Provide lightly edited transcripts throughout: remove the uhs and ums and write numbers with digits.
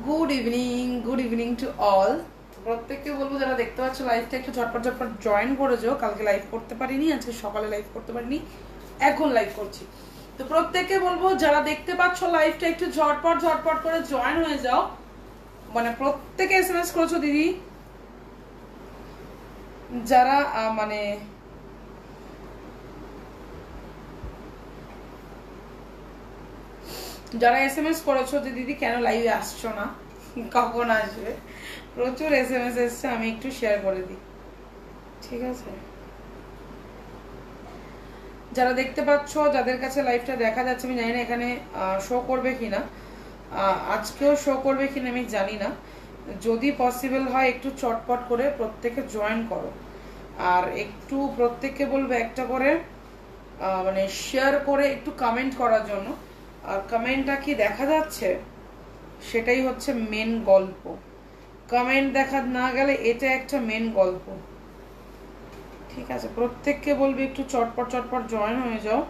Good evening to all. প্রত্যেককে বলবো যারা দেখতে পাচ্ছ লাইভটা একটু ঝটপট ঝটপট জয়েন করে যাও। কালকে লাইভ করতে পারিনি, আজকে সকালে লাইভ করতে পারিনি, এখন লাইভ করছি। তো প্রত্যেককে বলবো যারা দেখতে পাচ্ছ লাইভটা একটু ঝটপট ঝটপট করে জয়েন হয়ে যাও। মানে প্রত্যেকে এসএমএস করেছো দিদি, যারা মানে যারা এসএমএস করেছো যে দিদি কেন লাইভে আসছো না, কখন আসবে, প্রচুর এসএমএস এসছে, আমি একটু শেয়ার করে দিই, ঠিক আছে? যারা দেখতে পাচ্ছ, যাদের কাছে লাইভটা দেখা যাচ্ছে, আমি জানি না এখানে শো করবে কিনা, আজকেও শো করবে কিনা আমি জানি না। যদি পসিবল হয় একটু চটপট করে প্রত্যেকে জয়েন করো, আর একটু প্রত্যেককে বলবো একটা করে মানে শেয়ার করে একটু কমেন্ট করার জন্য। আর কমেন্টটা কি দেখা যাচ্ছে সেটাই হচ্ছে মেন গল্প। কমেন্ট দেখা না গেলে এটা একটা মেন গল্প, ঠিক আছে? প্রত্যেককে বলবি একটু চটপট চটপট জয়েন হয়ে যাও।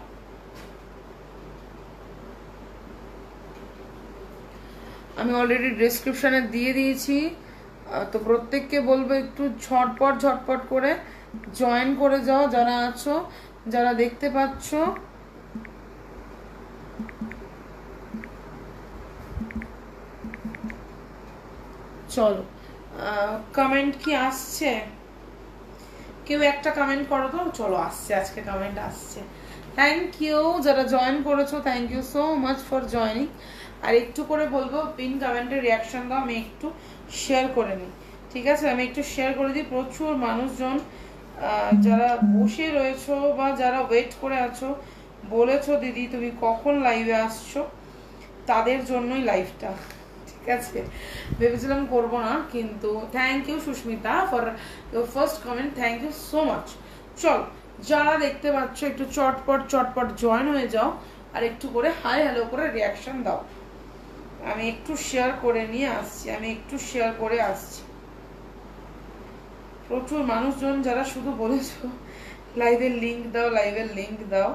আমি অলরেডি ডেসক্রিপশনে দিয়ে দিয়েছি, তো প্রত্যেককে বলবো একটু ঝটপট ঝটপট করে জয়েন করে যাও যারা আছো, যারা দেখতে পাচ্ছ। চলো, কমেন্ট কি আসছে? কেউ একটা কমেন্ট করো তো। চলো, আসছে, আজকে কমেন্ট আসছে। থ্যাংক ইউ যারা জয়েন করেছো, thank you so much for joining. আর একটু করে বলবো পিন কমেন্টের রিয়াকশন দাও, আমি একটু শেয়ার করে নিই, ঠিক আছে? আমি একটু শেয়ার করে দিই। প্রচুর মানুষজন যারা বসে রয়েছো বা যারা ওয়েট করে আছো, বলেছো দিদি তুমি কখন লাইভে আসছো, তাদের জন্যই লাইভটা, ঠিক আছে? ভেবেছিলাম করবো না, কিন্তু thank you Susmita for your first comment, thank you so much. চল, যারা দেখতে পাচ্ছ একটু চটপট চটপট জয়েন হয়ে যাও, আর একটু করে হাই হ্যালো করে রিয়াকশন দাও। আমি একটু শেয়ার করে নিয়ে আসছি, আমি একটু শেয়ার করে আসছি। প্রচুর মানুষজন যারা শুধু বলেছো লাইভের লিঙ্ক দাও, লাইভের লিঙ্ক দাও,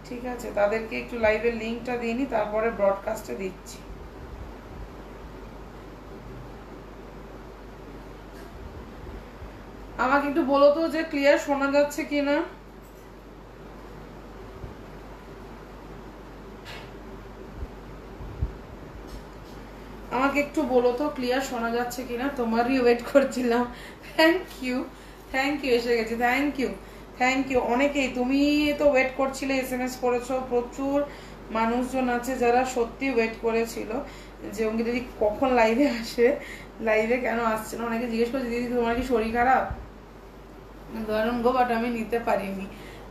ঠিক আছে? তাদেরকে একটু লাইভের লিঙ্কটা দিয়ে নি, তারপরে ব্রডকাস্টে দিচ্ছি। আমাকে একটু বলো তো যে ক্লিয়ার শোনা যাচ্ছে কিনা। আমাকে একটু বলো তো ক্লিয়ার শোনা যাচ্ছে কিনা, তোমারই ওয়েট করছিলাম। থ্যাংক ইউ, থ্যাংক ইউ, এসে গেছি, থ্যাংক ইউ, থ্যাংক ইউ। অনেকেই তুমি তো ওয়েট করছিলে, এসএমএস করেছো। প্রচুর মানুষজন আছে যারা সত্যি ওয়েট করেছিল যে অঙ্কিতা দিদি কখন লাইভে আসবে, লাইভে কেন আসছে না। অনেকে জিজ্ঞেস করছে দিদি তোমার কি শরীর খারাপ, ধরুন গো, বাট আমি নিতে পারিনি।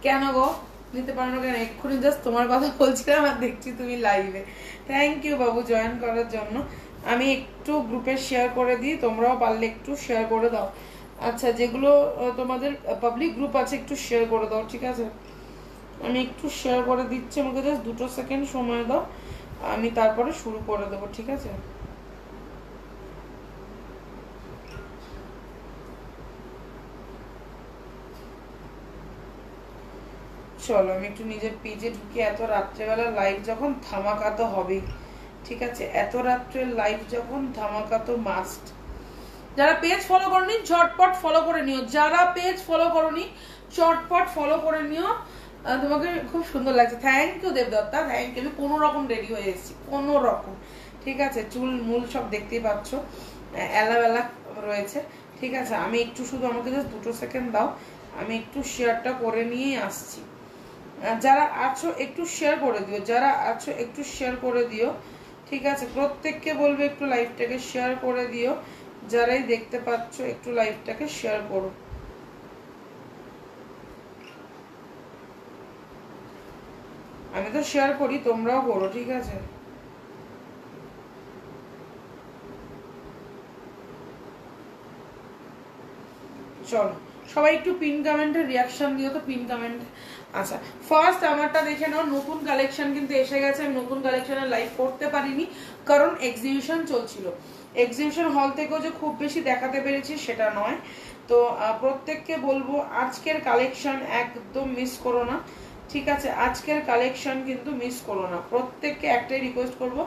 কেন গো নিতে পারো না কেন? এক্ষুনি জাস্ট তোমার কথা বলছিলাম আর দেখছি তুমি লাইভে। থ্যাংক ইউ বাবু জয়েন করার জন্য। আমি একটু গ্রুপে শেয়ার করে দিই, তোমরাও পারলে একটু শেয়ার করে দাও। আচ্ছা, যেগুলো তোমাদের পাবলিক গ্রুপ আছে একটু শেয়ার করে দাও, ঠিক আছে? আমি একটু শেয়ার করে দিচ্ছি, আমাকে জাস্ট 2 সেকেন্ড সময় দাও, আমি তারপরে শুরু করে দেবো, ঠিক আছে? চলো, আমি একটু নিজের পেজে ঢুকি। এত রাত্রেবেলা লাইভ যখন, ধামাকা তো হবেই, ঠিক আছে? এত রাত্রের লাইভ যখন, ধামাকা তো মাস্ট। যারা পেজ ফলো করনি ঝটপট ফলো করে নিও, যারা পেজ ফলো করনি চটপট ফলো করে নিও। তোমাকে খুব সুন্দর লাগছে, thank you Debdatta, thank you. আমি কোনো রকম রেডি হয়ে এসেছি, কোনো রকম, ঠিক আছে? চুল মূল সব দেখতেই পাচ্ছ, এলাবেলা রয়েছে, ঠিক আছে? আমি একটু শুধু, আমাকে জাস্ট 2 সেকেন্ড দাও, আমি একটু শেয়ারটা করে নিয়েই আসছি। যারা আছো একটু শেয়ার করে দিও, যারা আছো একটু শেয়ার করে দিও, ঠিক আছে? প্রত্যেককে বলবো একটু লাইভটাকে শেয়ার করে দিও, যারাই দেখতে পাচ্ছ একটু লাইভটাকে শেয়ার করো। আমি তো শেয়ার করি, তোমরাও করো, ঠিক আছে? চলো, সবাই একটু পিন কমেন্টের রিয়াকশন দিও তো, পিন কমেন্ট। আচ্ছা, ফার্স্ট আমারটা দেখে নাও। নতুন কালেকশন কিন্তু এসে গেছে। আমি নতুন কালেকশনের লাইভ করতে পারিনি কারণ এক্সিবিশন চলছিল। এক্সিবিশন হল থেকেও যে খুব বেশি দেখাতে পেরেছি সেটা নয়। তো প্রত্যেককে বলবো আজকের কালেকশন একদম মিস করো না, ঠিক আছে, আজকের কালেকশন কিন্তু মিস করো না। প্রত্যেককে একটাই রিকোয়েস্ট করব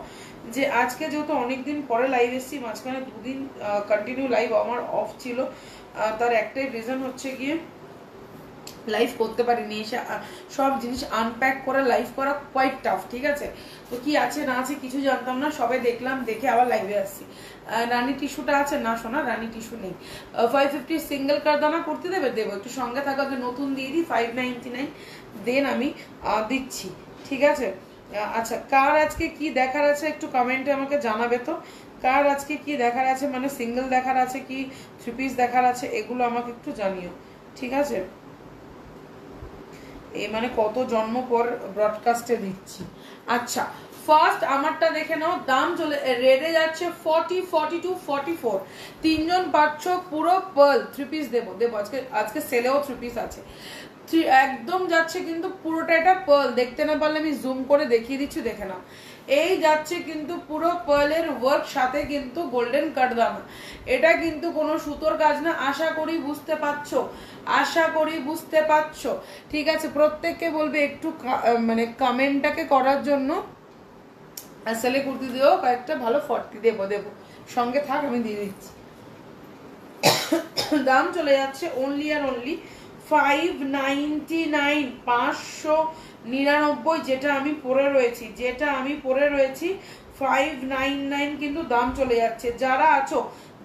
যে আজকে যেহেতু অনেকদিন পরে লাইভ এসেছি, মাঝখানে 2 দিন কন্টিনিউ লাইভ আমার অফ ছিল, তার একটাই রিজন হচ্ছে গিয়ে লাইভ করতে পারিনি, এসে সব জিনিস আনপ্যাক করে লাইভ করা কোয়াইট টাফ। ঠিক আছে, তো কি আছে না আছে কিছু জানতাম না, সবাই দেখলাম, দেখে আবার লাইভে আসছি। রানী টিস্যুটা আছে না সোনা? রানী টিস্যু নেই। 550 সিঙ্গেল কারদানা করতে দেবে, দেবো, একটু সঙ্গে থাকা, যে নতুন দিয়ে দিই 599 দেন আমি দিচ্ছি। ঠিক আছে, আচ্ছা কার আজকে কি দেখার আছে একটু কমেন্টে আমাকে জানাবে তো, কার আজকে কি দেখার আছে, মানে সিঙ্গেল দেখার আছে কি 3 পিস দেখার আছে, এগুলো আমাকে একটু জানিও। ঠিক আছে, এই মানে কত জন্ম পর ব্রডকাস্টে দিচ্ছি। আচ্ছা ফার্স্ট আমারটা দেখে নাও, দাম চলে রেডে যাচ্ছে 40, 42, 44, তিনজন পাচ্ছ পুরো পার্ল 3 পিস দেবো, আজকে সেলেও 3 পিস আছে, একদম যাচ্ছে কিন্তু পুরোটা, এটা পার্ল, দেখতে না পারলে আমি জুম করে দেখিয়ে দিচ্ছি, দেখে নাও। এই যাচ্ছে কিন্তু পুরো পার্লের ওয়ার্ক, সাথে কিন্তু গোল্ডেন কাটদানা, এটা কিন্তু কোনো সুতোর কাজ না, আশা করি বুঝতে পারছো, আশা করি বুঝতে পারছো। ঠিক আছে, প্রত্যেককে বলবে একটু মানে কমেন্টটাকে করার জন্য, আসলে কুর্তি দিও কয়েকটা ভালো 40 দেবো, সঙ্গে থাক আমি দিয়ে দিচ্ছি। দাম চলে যাচ্ছে অনলি আর অনলি 599, 599, যেটা আমি পরে রয়েছি 599 কিন্তু দাম চলে যাচ্ছে।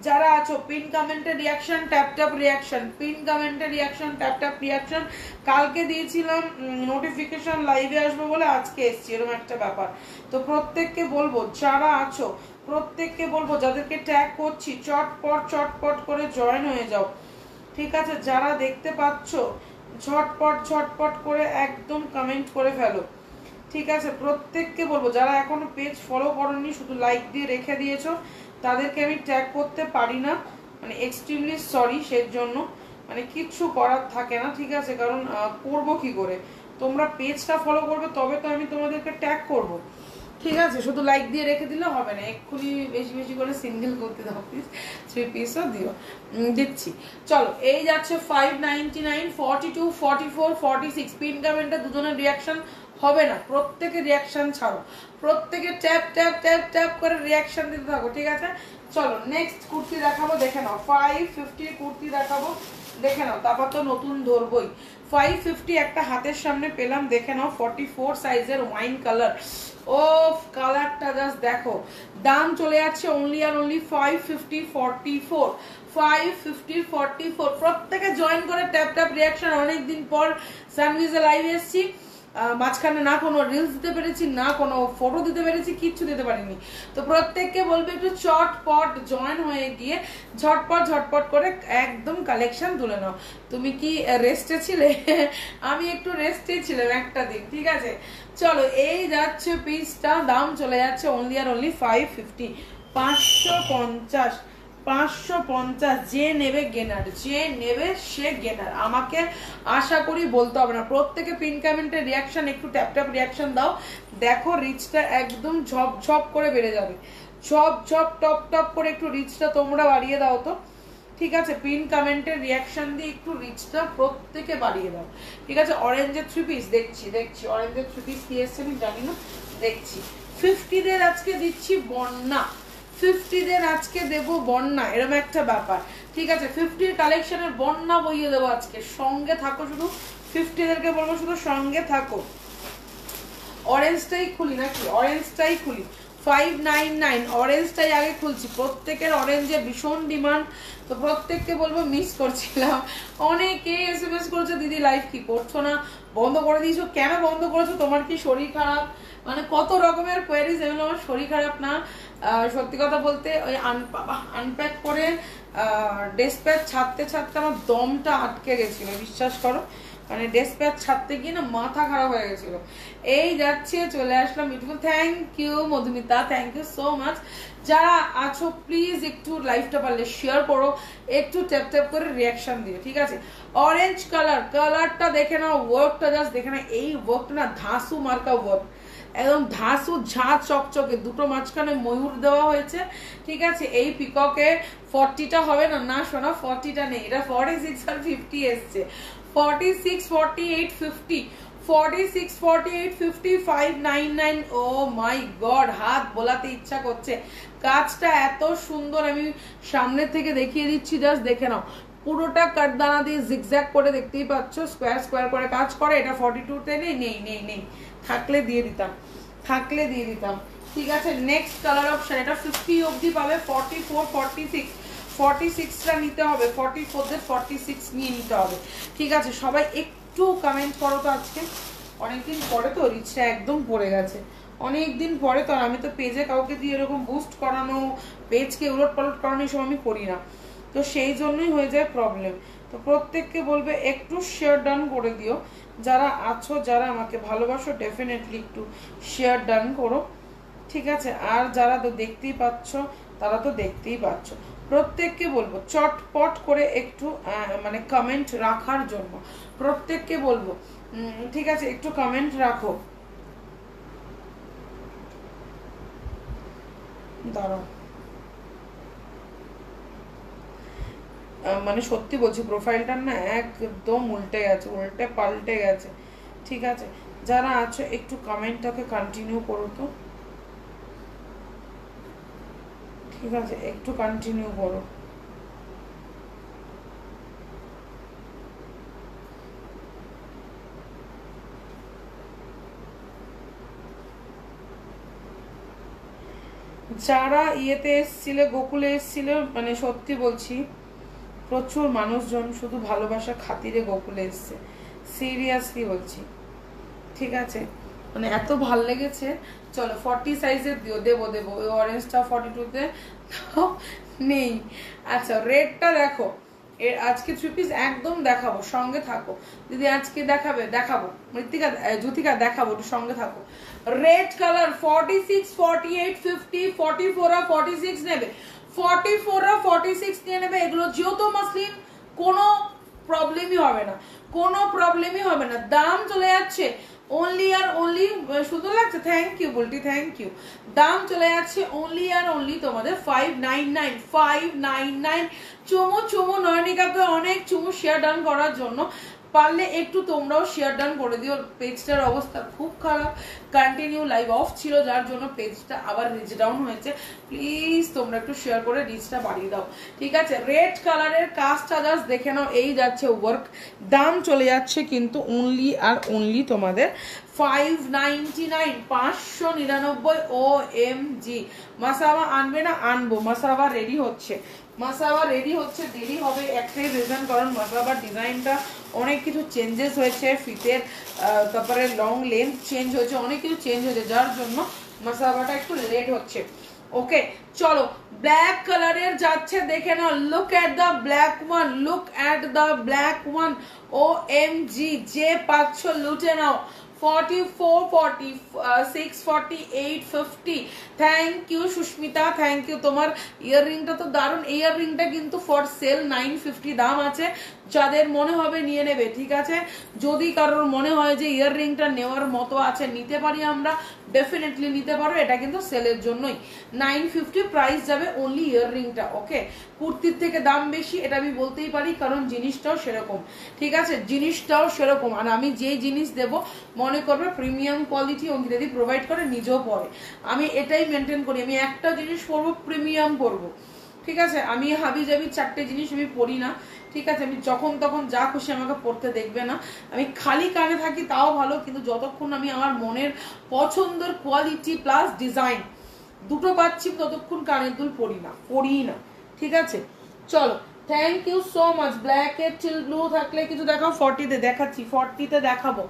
যারা আছো পিন কমেন্টে রিয়াকশন, ট্যাপ রিয়াকশন, পিন কমেন্টে রিয়াকশন, ট্যাপ রিয়াকশন। কালকে দিয়েছিলাম নোটিফিকেশন লাইভে আসবো বলে, আজকে এসছি, এরকম একটা ব্যাপার। তো প্রত্যেককে বলবো যারা আছো, প্রত্যেককে বলবো যাদেরকে ট্যাগ করছি, চটপট করে জয়েন হয়ে যাও। ঠিক আছে, যারা দেখতে পাচ্ছ ঝটপট করে একদম কমেন্ট করে ফেলো। ঠিক আছে, প্রত্যেককে বলবো যারা এখনো পেজ ফলো করোনি, শুধু লাইক দিয়ে রেখে দিয়েছো, তাদেরকে আমি ট্যাগ করতে পারি না, মানে এক্সট্রিমলি সরি, সেই জন্য মানে কিচ্ছু করার থাকে না। ঠিক আছে, কারণ করবো কি করে, তোমরা পেজটা ফলো করবে তবে তো আমি তোমাদেরকে ট্যাগ করব। ঠিক আছে, শুধু লাইক দিয়ে রেখে দিলে হবে না, এক্ষুনি বেশি করে সিঙ্গেল করতে দাও প্লিজ, 3 পিসও দিচ্ছি। চলো, এই যাচ্ছে 599, 42, 44, 46, পিন কমেন্টে দুজনের রিয়াকশন হবে না, প্রত্যেকে রিয়াকশন ছাড়ো, প্রত্যেকে ট্যাপ করে রিয়াকশন দিতে থাকো। ঠিক আছে, চলো নেক্সট কুর্তি দেখাবো, দেখে নাও 550 কুর্তি দেখাবো, দেখে নাও, তারপর তো নতুন ধরবই। 550 একটা হাতের সামনে পেলাম, দেখে নাও, 44 সাইজের ওয়াইন কালার, ও কালারটা জাস্ট দেখো। দাম চলে যাচ্ছে অনলি আর অনলি 550, 44, 550, 44। প্রত্যেকে জয়েন করে ট্যাপ রিয়াকশন। অনেকদিন পর সানভিজে লাইভ এসেছি, মাঝখানে না কোনো রিলস দিতে পেরেছি, না কোনো ফটো দিতে পেরেছি, কিচ্ছু দিতে পারিনি। তো প্রত্যেককে বলবে একটু চটপট জয়েন হয়ে গিয়ে ঝটপট করে একদম কালেকশন তুলে নাও। তুমি কি রেস্টে ছিলে? আমি একটু রেস্টে ছিলাম একটা দিন। ঠিক আছে, চলো, এই যাচ্ছে পিসটা, দাম চলে যাচ্ছে অনলি আর অনলি 550, 550, 550। যে নেবে গেনার, যে নেবে সে গেনার, আমাকে আশা করি বলতে হবে না। প্রত্যেকে পিন কমেন্টে রিয়াকশন, একটু ট্যাপ রিয়াকশন দাও, দেখো রিচটা একদম ঝপ করে বেড়ে যাবে, টপ করে একটু রিচটা তোমরা বাড়িয়ে দাও তো। ঠিক আছে, পিন কমেন্টের রিয়াকশন দিয়ে একটু রিচটা প্রত্যেকে বাড়িয়ে দাও। ঠিক আছে, অরেঞ্জের 3 পিস দেখছি, অরেঞ্জের 3 পিস কি এসছে আমি জানি না, দেখছি। 50দের আজকে দিচ্ছি বন্যা, 50দের আজকে দেবো বন্যা, এরকম একটা ব্যাপার। ঠিক আছে, 50-র কালেকশনের বন্যা বইয়ে দেবো আজকে, সঙ্গে থাকো শুধু, 50দেরকে বলবো শুধু সঙ্গে থাকো। অরেঞ্জটাই খুলি নাকি, অরেঞ্জটাই খুলি, 599 অরেঞ্জটাই আগে খুলছি। প্রত্যেকের অরেঞ্জের ভীষণ ডিমান্ড, তো প্রত্যেককে বলবো, মিস করছিলাম। অনেকে SMS করছে, দিদি লাইভ কি করছো না, বন্ধ করে দিয়েছো, কেন বন্ধ করেছো, তোমার কি শরীর খারাপ, মানে কত রকমের কোয়েরিজ। এগুলো আমার শরীর খারাপ না, সত্যি কথা বলতে ওই আনপ্যাক করে ডেসপ্যাচ ছাড়তে আমার দমটা আটকে গেছিল, বিশ্বাস করো, মানে ডেসপ্যাচ ছাড়তে গিয়ে না মাথা খারাপ হয়ে গেছিল। এই যাচ্ছে, চলে আসলাম beautiful, thank you Madhumita, thank you so much. যারা আছো প্লিজ একটু লাইভটা পারলে শেয়ার করো, একটু ট্যাপ করে রিয়াকশন দিও। ঠিক আছে, অরেঞ্জ কালারটা দেখে নাও, ওয়ার্কটা জাস্ট দেখে নাও, এই ওয়ার্কটা না ধাসু মার্কা ওয়ার্ক, একদম ধাসু ঝাঁ চকচকে, দুটো মাঝখানে ময়ূর দেওয়া হয়েছে। ঠিক আছে, এই পিককে 40টা হবে না, না শোনা 40টা নেই, এটা 46 আর 50 এসছে, 46, 48, 50, 46, 48, 55, 99। ও মাই গড, হাত বোলাতে ইচ্ছা করছে। কাজটা এত সুন্দর, আমি সামনে থেকে দেখিয়ে দিচ্ছি, জাস্ট দেখে নাও। পুরোটা কাটদানা দিয়ে জিগজ্যাগ করে, দেখতেই পাচ্ছ, স্কোয়ার স্কোয়ার করে কাজ করে। এটা 42-তে নেই, নেই নেই নেই, থাকলে দিয়ে দিতাম, থাকলে দিয়ে দিতাম। ঠিক আছে, নেক্সট কালার অপশন, এটা 50 অবধি পাবে। 44, 46, 46টা নিতে হবে, 44 46 নিয়ে নিতে হবে। ঠিক আছে, সবাই একটু কমেন্ট করো তো। আজকে অনেকদিন পরে তো রিচটা একদম পড়ে গেছে, অনেকদিন পরে তো। আমি তো পেজে কাউকে দিয়ে এরকম বুস্ট করানো, পেজকে উলট পালট করানো এসব আমি করি না, তো সেই জন্যই হয়ে যায় প্রবলেম। তো প্রত্যেককে বলবে একটু শেয়ার ডান করে দিও, যারা আছো, যারা আমাকে ভালোবাসো, ডেফিনেটলি একটু শেয়ার ডান করো। ঠিক আছে, আর যারা তো দেখতেই পাচ্ছ, তারা তো দেখতেই পাচ্ছ, প্রত্যেককে বলবো চটপট করে একটু মানে কমেন্ট রাখার জন্য, প্রত্যেককে বলবো। ঠিক আছে, একটু কমেন্ট রাখো। দাঁড়াও, মানে সত্যি বলছি, প্রোফাইলটা না একদম উল্টে গেছে, উল্টে পাল্টে গেছে। ঠিক আছে, যারা আছো একটু কমেন্টটাকে কন্টিনিউ করো তো। ঠিক আছে, একটু কন্টিনিউ করো। যারা ইয়েতে এসছিলে, গোকুলে এসছিলে, মানে সত্যি বলছি, প্রচুর মানুষজন শুধু ভালোবাসা খাতিরে গোকুলে এসছে, সিরিয়াসলি বলছি। ঠিক আছে, মানে এত ভাল লেগেছে। চলো 40 সাইজের দিও, দেবো দেবো। ওই অরেঞ্জটা 42-তে নেই। আচ্ছা, রেডটা দেখো, এর আজকে 3 পিস একদম দেখাবো, সঙ্গে থাকো। যদি আজকে দেখাবে, দেখাবো। মৃত্তিকা, জ্যোতিকা দেখাবো, একটু সঙ্গে থাকো। রেড কালার 46, 48, 50, 44 আর 46 নেবে, 44 আর 46 নিয়ে নেবে। এগুলো যেহেতু মাসলিন, কোনো প্রবলেমই হবে না, কোনো প্রবলেমই হবে না। দাম চলে যাচ্ছে অনলি আর অনলি, সুন্দর লাগছে, থ্যাংক ইউ বলটি, থ্যাংক ইউ। দাম চলে যাচ্ছে অনলি আর অনলি তোমাদের 599, 599। চুমু চুমু, নয়নিকাকে অনেক চুমু শেয়ার ডান করার জন্য। পারলে একটু তোমরাও শেয়ার ডান করে দিও। পেজটার অবস্থা খুব খারাপ, কন্টিনিউ লাইভ অফ ছিল, যার জন্য পেজটা আবার রিচ ডাউন হয়েছে। প্লিজ তোমরা একটু শেয়ার করে রিচটা বাড়িয়ে দাও। ঠিক আছে, রেড কালারের কাজটা জাস্ট দেখে নাও, এই যাচ্ছে ওয়ার্ক। দাম চলে যাচ্ছে কিন্তু অনলি আর অনলি তোমাদের 599, 599 OMG। মাসাবা আনবে না? আনবো, মাসাবা রেডি হচ্ছে, মাসাবা রেডি হচ্ছে। দেরি হবে একটাই রিজন, কারণ মাসাবার ডিজাইনটা অনেক কিছু চেঞ্জেস হয়েছে, ফিতের তারপরে লং লেন্থ চেঞ্জ হয়েছে, অনেক কিছু চেঞ্জ হয়েছে, যার জন্য মাসাবাটা একটু লেট হচ্ছে। ওকে, চলো ব্ল্যাক কালারের যাচ্ছে, দেখে নাও। Look at the black one, look at the black one. OMG, যে পাচ্ছ লুটে নাও। 44, 46, 48, 50। Thank you Susmita, thank you. তোমার ইয়াররিংটা তো দারুণ। এই ইয়াররিংটা কিন্তু ফর সেল 950 দাম আছে, যাদের মনে হবে নিয়ে নেবে। ঠিক আছে, যদি কারোর মনে হয় যে ইয়াররিংটা নেওয়ার মতো আছে, নিতে পারি আমরা, ডেফিনেটলি নিতে পারো। এটা কিন্তু সেলের জন্যই 950 প্রাইস যাবে অনলি ইয়াররিংটা। ওকে, কুর্তির থেকে দাম বেশি, এটা আমি বলতেই পারি, কারণ জিনিসটাও সেরকম। ঠিক আছে, জিনিসটাও সেরকম। আর আমি যে জিনিস দেব, মনে করবে প্রিমিয়াম কোয়ালিটি অঙ্কিতাদি প্রোভাইড করে, নিজেও পরে। আমি এটাই মেনটেন করি, আমি একটা জিনিস পরবো, প্রিমিয়াম পরবো। ঠিক আছে, আমি হাবি জাবি 4টে জিনিস আমি পরি না। ঠিক আছে, আমি যখন তখন যা খুশি আমাকে পড়তে দেখবে না। আমি খালি কানে থাকি তাও ভালো, কিন্তু যতক্ষণ আমি আমার মনের পছন্দের কোয়ালিটি প্লাস ডিজাইন দুটো পাচ্ছি, ততক্ষণ কানের দুল পরি না, পরি না। ঠিক আছে, চলো, thank you so much. Black এর টিল ব্লু থাকলে কিছু দেখাও। 40-তে দেখাচ্ছি, 40-তে দেখাবো,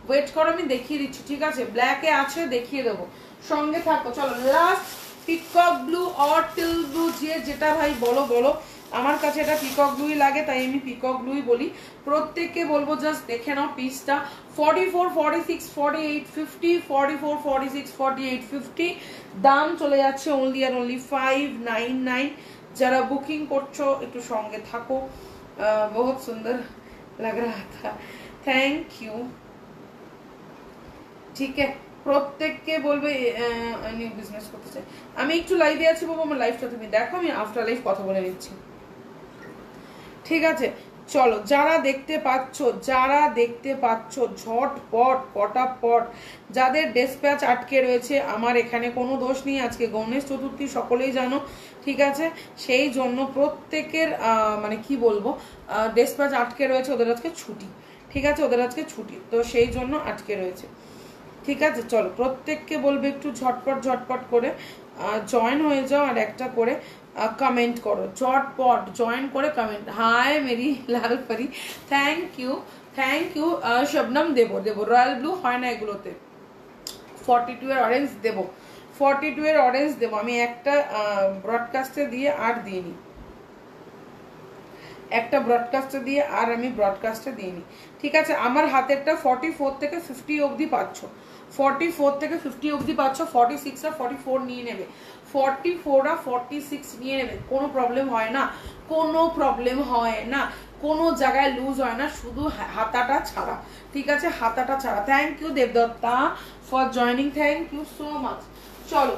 ওয়েট করো, আমি দেখিয়ে দিচ্ছি। ঠিক আছে, ব্ল্যাকে আছে, দেখিয়ে দেবো, সঙ্গে থাকো। চলো, last peacock blue or teal blue, যে যেটা ভাই বলো বলো। আমার কাছে এটা পিকক ব্লুই লাগে, তাই আমি পিকক ব্লুই বলি। প্রত্যেককে বলবো জাস্ট দেখে নাও পিসটা। 44, 46, 48, 50, 44, 46, 48, 50। দাম চলে যাচ্ছে অনলি আর অনলি 599। যারা বুকিং করছো একটু সঙ্গে থাকো। বহুত সুন্দর লাগ रहा था, থ্যাংক ইউ। ঠিক আছে, প্রত্যেককে বলবে নিউ বিজনেস করতে চাই। আমি একটু লাইভে আছি বাবু, আমার লাইফটা তুমি দেখো, আমি আফটার লাইফ কথা বলে নিচ্ছি। ঠিক আছে, চলো যারা দেখতে পাচ্ছ ঝটপট পটাপট, যাদের ডেসপ্যাচ আটকে রয়েছে, আমার এখানে কোনো দোষ নেই, আজকে গণেশ চতুর্থী সকলেই জানো, ঠিক আছে, সেই জন্য প্রত্যেকের মানে কি বলবো, ডেসপ্যাচ আটকে রয়েছে, ওদের আজকে ছুটি, ঠিক আছে, ওদের আজকে ছুটি, তো সেই জন্য আটকে রয়েছে, ঠিক আছে। চলো প্রত্যেককে বলবে একটু ঝটপট করে জয়েন হয়ে যাও, আর একটা করে কমেন্ট করো, ঝটপট জয়েন করে কমেন্ট। হাই মেরি লাল পরি, থ্যাংক ইউ। শবনম দেবো রয়্যাল ব্লু হয় না এগুলোতে, 42 এর অরেঞ্জ দেবো, 42 এর অরেঞ্জ দেবো, আমি একটা ব্রডকাস্টে দিয়ে আর দিইনি, একটা ব্রডকাস্টে দিয়ে আর আমি ব্রডকাস্টে দিইনি, ঠিক আছে। আমার হাতেরটা 44 থেকে 50 অবধি পাচ্ছ, 44 থেকে 50 অবধি পাচ্ছ, 46 আর 44 নিয়ে নেবে, 44 আর 46 নিয়ে নেবে, কোনো প্রবলেম হয় না, কোনো প্রবলেম হয় না, কোনো জায়গায় লুজ হয় না, শুধু হাতাটা ছাড়া, ঠিক আছে, হাতাটা ছাড়া। Thank you Debdatta for joining, thank you so much. চলো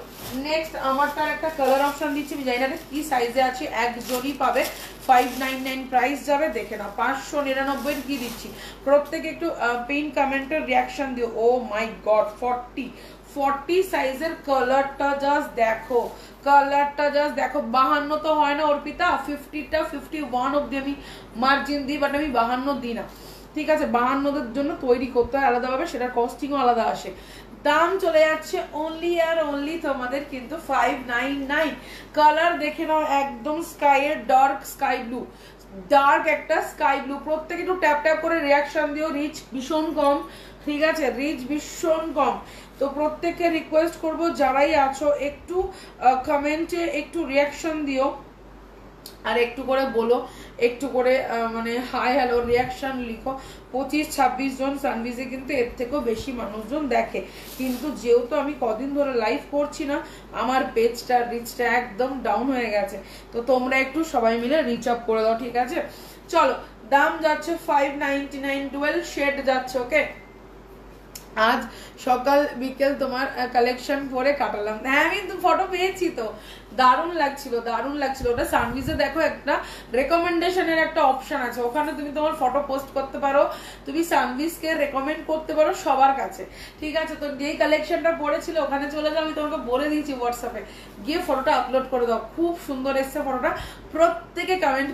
নেক্সট আমারটার একটা কালার অপশন দিচ্ছি, আমি জানি না কি সাইজে আছে, একজনই পাবে, 599 প্রাইস যাবে, দেখে নাও, 599 কি দিচ্ছি, প্রত্যেকে একটু পিন কমেন্টের রিয়াকশন দিও। ও মাই গড, 40 সাইজের কালারটা জাস্ট দেখো, কালারটা জাস্ট দেখো, 52 তো হয় না অর্পিতা, 50টা 51 অব্দি আমি মার্জিন দিই, বাট আমি 52 দিই না, ঠিক আছে, 52দের জন্য তৈরি করতে হয় আলাদাভাবে, সেটার কস্টিংও আলাদা আসে, দাম চলে যাচ্ছে অনলি আর অনলি তোমাদের কিন্তু 599। কালার দেখে নাও, একদম স্কাইয়ের ডার্ক স্কাই ব্লু, ডার্ক একটা স্কাই ব্লু, প্রত্যেকে একটু ট্যাপ ট্যাপ করে রিয়াকশন দিও, রিচ ভীষণ কম, ঠিক আছে, রিচ ভীষণ কম, তো প্রত্যেককে রিকোয়েস্ট করব যারাই আছো একটু কমেন্টে একটু রিয়াকশন দিও, আর একটু করে বলো, একটু করে মানে হাই হ্যালো রিয়াকশন লিখো। 25-26 জন সানভিজে কিন্তু এর থেকেও বেশি মানুষজন দেখে, কিন্তু যেহেতু আমি কদিন ধরে লাইভ করছি না, আমার পেজটা রিচটা একদম ডাউন হয়ে গেছে, তো তোমরা একটু সবাই মিলে রিচ আপ করে দাও, ঠিক আছে। চলো দাম যাচ্ছে 599, 12 শেড যাচ্ছে, ওকে। আজ সকাল বিকেল তোমার কালেকশন পরে কাটালাম, হ্যাঁ আমি তো ফটো পেয়েছি, তো দারুণ লাগছিল, ওটা সানভিজে দেখো একটা রেকমেন্ডেশনের একটা অপশন আছে, ওখানে তুমি তোমার ফটো পোস্ট করতে পারো, তুমি সানভিজকে রেকমেন্ড করতে পারো সবার কাছে, ঠিক আছে। তো যেই কালেকশনটা পড়েছিল ওখানে চলে যাও, আমি তোমাকে বলে দিয়েছি হোয়াটসঅ্যাপে গিয়ে ফটোটা আপলোড করে দাও, খুব সুন্দর এসছে ফটোটা, প্রত্যেকে কমেন্ট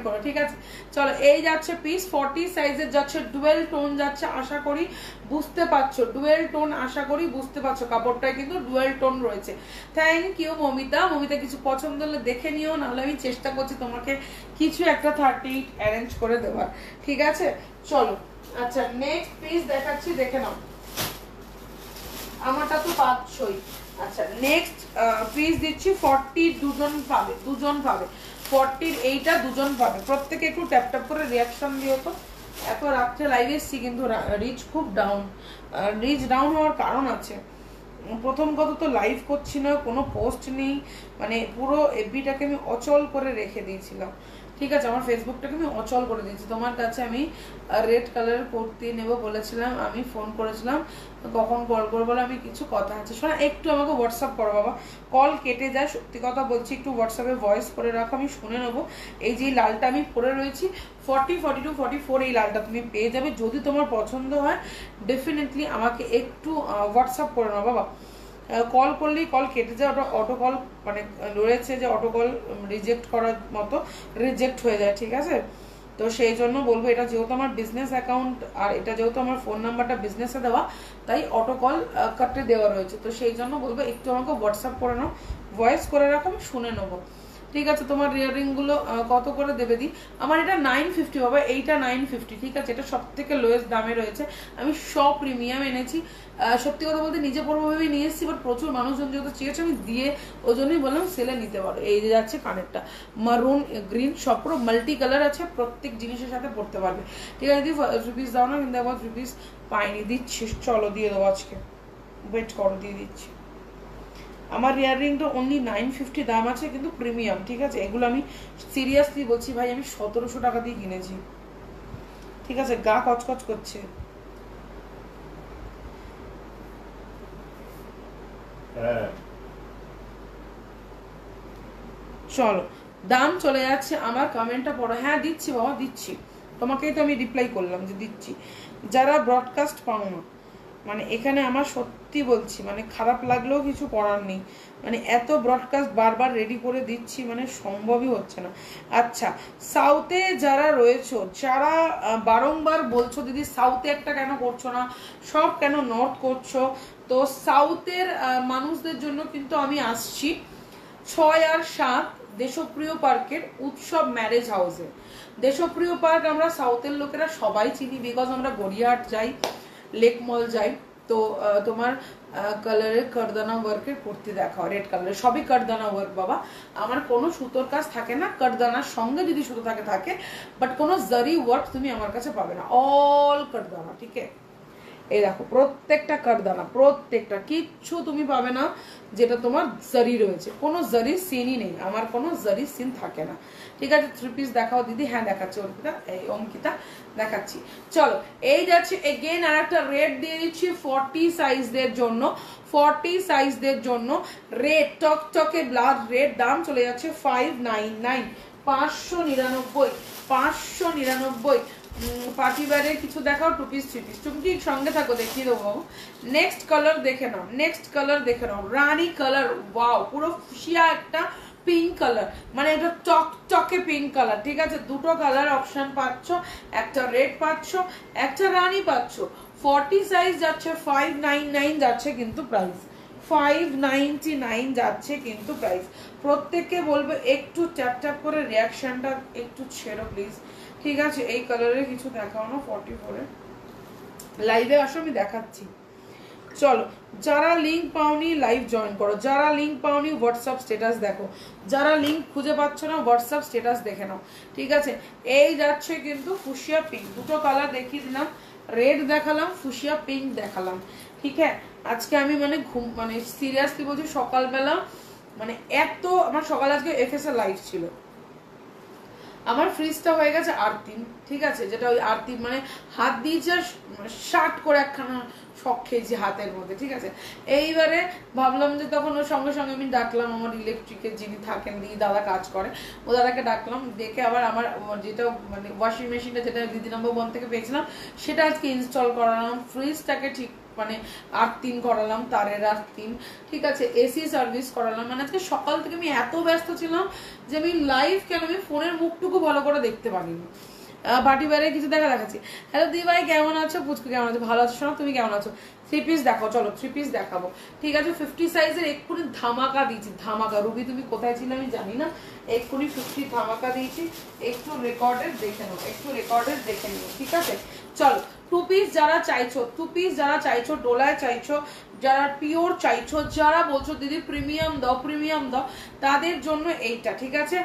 করো, ঠিক আছে। চলো এই যাচ্ছে পিস, 40 সাইজের যাচ্ছে, ডুয়েল টোন যাচ্ছে, আশা করি বুঝতে পারছো, ডুয়েল টোন, আশা করি বুঝতে পারছো, কাপড়টায় কিন্তু ডুয়েল টোন রয়েছে। থ্যাংক ইউ মমিতা, কিছু পছন্দ হলে দেখে নিও, নাহলে আমি চেষ্টা করছি তোমাকে কিছু একটা 38 অ্যারেঞ্জ করে দেওয়ার, ঠিক আছে। চলো আচ্ছা নেক্সট পিস দেখাচ্ছি, দেখে নাও, আমারটা তো পাচ্ছই। আচ্ছা নেক্সট পিস দিচ্ছি, 40 দুজন পাবে 40 এইটা দুজন পাবে, প্রত্যেকে একটু ট্যাপ ট্যাপ করে রিয়াকশন দিও তো। এত রাত্রে লাইভে এসছি কিন্তু রিচ খুব ডাউন, রিচ ডাউন হওয়ার কারণ আছে, প্রথম কথা তো লাইভ করছি না, কোনো পোস্ট নেই, মানে পুরো এফবিটাকে আমি অচল করে রেখে দিয়েছিলাম, ঠিক আছে, আমার ফেসবুকটাকে আমি অচল করে দিয়েছি। তোমার কাছে আমি রেড কালারের কুর্তি নেব বলেছিলাম, আমি ফোন করেছিলাম, কখন কল করবো বলে, আমি কিছু কথা আছে, শোনা একটু আমাকে হোয়াটসঅ্যাপ করো বাবা, কল কেটে যায়, সত্যি কথা বলছি, একটু হোয়াটসঅ্যাপে ভয়েস করে রাখো, আমি শুনে নেবো। এই যে লালটা আমি পরে রয়েছি 40, 42, 44, এই লালটা তুমি পেয়ে যাবে, যদি তোমার পছন্দ হয় ডেফিনেটলি আমাকে একটু হোয়াটসঅ্যাপ করে নাও বাবা, কল করলেই কল কেটে যায়, ওটা অটো কল মানে রয়েছে যে অটো কল রিজেক্ট করার মতো রিজেক্ট হয়ে যায়, ঠিক আছে। তো সেই জন্য বলবো, এটা যেহেতু আমার বিজনেস অ্যাকাউন্ট, আর এটা যেহেতু আমার ফোন নাম্বারটা বিজনেসে দেওয়া, তাই অটো কল কাটে দেওয়া রয়েছে, তো সেই জন্য বলবো একটু আমাকে হোয়াটসঅ্যাপ করে নাও, ভয়েস করে রাখো, আমি শুনে নেবো, ঠিক আছে। তোমার ইয়াররিং গুলো কত করে দেবে দি, আমার এটা 950 বাবা, এইটা 950, ঠিক আছে, এটা সব থেকে লোয়েস্ট দামে রয়েছে, আমি সব প্রিমিয়াম এনেছি, সত্যি কথা বলতে নিজে পড়বো ভেবে নিয়ে এসেছি, বাট প্রচুর মানুষজন যেহেতু চেয়েছে আমি দিয়ে, ওই জন্যই বললাম সেলে নিতে পারো। এই যে যাচ্ছে কানেরটা, মারুন গ্রিন, সব পুরো মাল্টি কালার আছে, প্রত্যেক জিনিসের সাথে পড়তে পারবে, ঠিক আছে। দিদি রুপিস দাও না, কিন্তু আবার রুপিস পাইনি, দিচ্ছি, চলো দিয়ে দেবো আজকে, ওয়েট করো, দিয়ে দিচ্ছি। আমার ইয়াররিংটা অনলি 950 দাম আছে, কিন্তু প্রিমিয়াম, ঠিক আছে, এগুলো আমি সিরিয়াসলি বলছি ভাই, আমি 1700 টাকা দিয়ে কিনেছি, ঠিক আছে, গা কচকচ করছে। চলো দাম চলে যাচ্ছে আমার কমেন্টটা পড়ো। হ্যাঁ দিচ্ছি বাবা দিচ্ছি, তোমাকেই তো আমি রিপ্লাই করলাম যে দিচ্ছি। যারা ব্রডকাস্ট পাও না, মানে এখানে আমার সত্যি বলছি, মানে খারাপ লাগলেও কিছু করার নেই, মানে এত ব্রডকাস্ট বারবার রেডি করে দিচ্ছি, মানে সম্ভবই হচ্ছে না। আচ্ছা, সাউথে যারা রয়েছো, যারা বারংবার বলছো দিদি সাউথে একটা কেন করছো না, সব কেন নর্থ করছো, তো সাউথের মানুষদের জন্য কিন্তু আমি আসছি 6 আর 7 দেশপ্রিয় পার্কের উৎসব ম্যারেজ হাউসে। দেশপ্রিয় পার্ক আমরা সাউথের লোকেরা সবাই চিনি, বিকজ আমরা গড়িয়াহাট যাই, লেক মল যাই, তো তোমার কালারের কারদানা ওয়ার্কের কুর্তি দেখাও, রেড কালারের, সবই কারদানা ওয়ার্ক বাবা, আমার কোনো সুতোর কাজ থাকে না, কারদানার সঙ্গে যদি সুতো থাকে, বাট কোনো জারি ওয়ার্ক তুমি আমার কাছে পাবে না, অল কারদানা, ঠিক আছে। এই দেখো প্রত্যেকটা কারদানা, প্রত্যেকটা, কিচ্ছু তুমি পাবে না যেটা তোমার জারি রয়েছে, কোনো জারি সিনই নেই, আমার কোনো জারি সিন থাকে না, ঠিক আছে। 3 পিস দেখাও দিদি। হ্যাঁ দেখাচ্ছি অর্পিতা, এই অঙ্কিতা দেখাচ্ছি। চলো এই যাচ্ছে এগেইন আর একটা রেড দিয়ে দিচ্ছি 40 সাইজদের জন্য, 40 সাইজদের জন্য রেড, টকটকে ব্লাড রেড, দাম চলে যাচ্ছে 599, 599, 599। পার্টিবারের কিছু দেখাও, 2 পিস 3 পিস, তুমি কি সঙ্গে থাকো দেখিয়ে দেবো। নেক্সট কালার দেখে নাও, নেক্সট কালার দেখে নাও, রানী কালার, ওয়াও পুরো ফুসিয়া একটা পিঙ্ক কালার, মানে এটা টকটকে পিঙ্ক কালার, ঠিক আছে। দুটো কালার অপশন পাচ্ছ, একটা রেড পাচ্ছ, একটা রানী পাচ্ছ। 40 সাইজ যাচ্ছে 599 যাচ্ছে কিন্তু প্রাইস, 599 যাচ্ছে কিন্তু প্রাইস। প্রত্যেককে বলবো একটু ট্যাপ ট্যাপ করে রিয়াকশনটা একটু ছেড়ো প্লিজ, ঠিক আছে। এই কালারের কিছু দেখাও না 44 এর, লাইভে আসো আমি দেখাচ্ছি। চলো যারা লিংক পাওনি লাইভ জয়েন করো, যারা লিংক পাওনি হোয়াটসঅ্যাপ স্ট্যাটাস দেখো, যারা লিংক খুঁজে পাচ্ছ না হোয়াটসঅ্যাপ স্ট্যাটাস দেখে নাও, ঠিক আছে। এই যাচ্ছে কিন্তু ফুসিয়া পিঙ্ক, দুটো কালার দেখিয়ে দিলাম, রেড দেখালাম, ফুসিয়া পিঙ্ক দেখালাম, ঠিক আছে। আজকে আমি মানে সিরিয়াসলি বলছি, সকালবেলা মানে এত আমার সকালে আজকে এফএস এর লাইভ ছিল, আমার ফ্রিজটা হয়ে গেছে আরতিম, ঠিক আছে, যেটা ওই আরতিম মানে হাত দিয়েছে শার্ট করে একখানা শখ খেয়েছি হাতের মধ্যে, ঠিক আছে। এইবারে ভাবলাম যে তখন ওর সঙ্গে সঙ্গে আমি ডাকলাম আমার ইলেকট্রিকের যিনি থাকেন দিদি দাদা কাজ করে, ও দাদাকে ডাকলাম, দেখে আবার আমার যেটা মানে ওয়াশিং মেশিনটা যেটা দিদি নম্বর 1 থেকে পেয়েছিলাম সেটা আজকে ইনস্টল করালাম, ফ্রিজটাকে ঠিক মানে আর্থিং করালাম, তারের আর্থিং, ঠিক আছে, এসি সার্ভিস করালাম। মানে আজকে সকাল থেকে আমি এত ব্যস্ত ছিলাম যে আমি লাইভ কেন আমি ফোনের মুখটুকু ভালো করে দেখতে পারিনি। পার্টি বাইরে কিছু দেখাচ্ছি। হ্যালো দি ভাই কেমন আছো, পুচকু কেমন আছো, ভালো আছো, শোনো তুমি কেমন আছো। 3 পিস দেখো, চলো 3 পিস দেখাবো, ঠিক আছে। 50 সাইজের এক্ষুনি ধামাকা দিয়েছি, ধামাকা। রুবি তুমি কোথায় ছিলে আমি জানি না, এক্ষুনি 50 ধামাকা দিয়েছি, একটু রেকর্ডের দেখে নাও, একটু রেকর্ডের দেখে নিও, ঠিক আছে। চলো 2 পিস যারা চাইছো, 2 পিস যারা চাইছো, ডোলায় চাইছো, যারা পিওর চাইছো, যারা বলছো দিদি প্রিমিয়াম দাও প্রিমিয়াম দাও, তাদের জন্য এইটা, ঠিক আছে।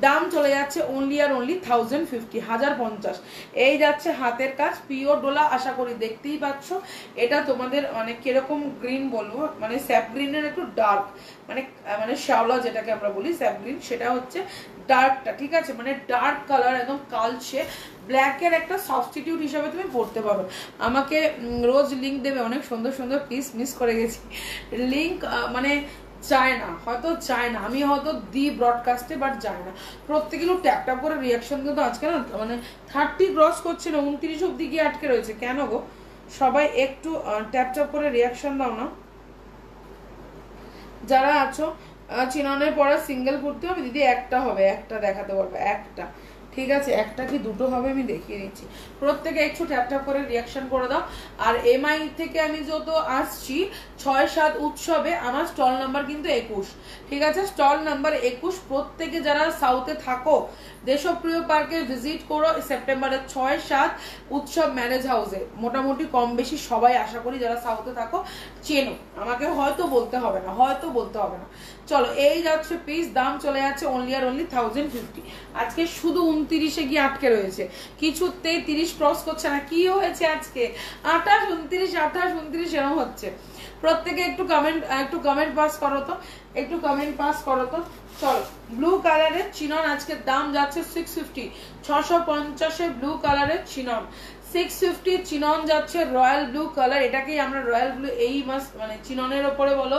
দাম চলে যাচ্ছে অনলি আর অনলি 1050, 1050। এই যাচ্ছে হাতের কাজ, পিওর ডোলা, আশা করি দেখতেই পাচ্ছ। এটা তোমাদের মানে কিরকম গ্রিন বলবো, মানে স্যাপ গ্রিনের একটু ডার্ক, মানে মানে শ্যাওলা যেটাকে আমরা বলি স্যাপ গ্রিন, সেটা হচ্ছে ডার্কটা, ঠিক আছে, মানে ডার্ক কালার, একদম কালচে ব্ল্যাকের একটা সাবস্টিটিউট হিসাবে তুমি পড়তে পারো। আমাকে রোজ লিঙ্ক দেবে, অনেক সুন্দর সুন্দর পিস মিস করে গেছি, লিঙ্ক মানে চায় না, হয়তো চায় না, আমি হয়তো দি ব্রডকাস্টে, বাট যায় না। প্রত্যেকে ট্যাপ ট্যাপ করে রিয়াকশন কিন্তু আজকে না মানে 30 ক্রস করছে না, 29 অব্দি গিয়ে আটকে রয়েছে, কেন গো? সবাই একটু ট্যাপ ট্যাপ করে রিয়াকশন দাও না যারা আছো। চিননের পরে সিঙ্গেল করতে হবে দিদি, একটা হবে, একটা দেখাতে পারবে, একটা, ঠিক আছে, একটা কি দুটো হবে আমি দেখিয়ে দিচ্ছি। প্রত্যেকে একটু ট্যাপ ট্যাপ করে রিয়াকশন করে দাও। আর এমআই থেকে আমি যত আসছি 6-7 উৎসবে, আমার স্টল নাম্বার কিন্তু 21, ঠিক আছে, স্টল নাম্বার 21। প্রত্যেকে যারা সাউথে থাকো দেশপ্রিয় পার্কে ভিজিট করো সেপ্টেম্বরের 6-7 উৎসব ম্যারেজ হাউসে। মোটামুটি কম বেশি সবাই আশা করি যারা সাউথে থাকো চেনো, আমাকে হয়তো বলতে হবে না, হয়তো বলতে হবে না। চলো এই যাচ্ছে পিস, দাম চলে যাচ্ছে অনলি আর অনলি 1050। আজকে শুধু 29-এ গিয়ে আটকে রয়েছে, কিছুতেই 30 ক্রস করছে না, কি হয়েছে আজকে? 28, 29, 28, 29 এরকম হচ্ছে। প্রত্যেকে একটু কমেন্ট পাস করো তো, একটু কমেন্ট পাস করো তো। চলো ব্লু কালারের চিনন আজকে দাম যাচ্ছে 650, 650-এ ব্লু কালারের চিনন, 650 চিনন যাচ্ছে, রয়্যাল ব্লু কালার, এটাকেই আমরা রয়্যাল ব্লু এই মাস মানে চিননের ওপরে বলো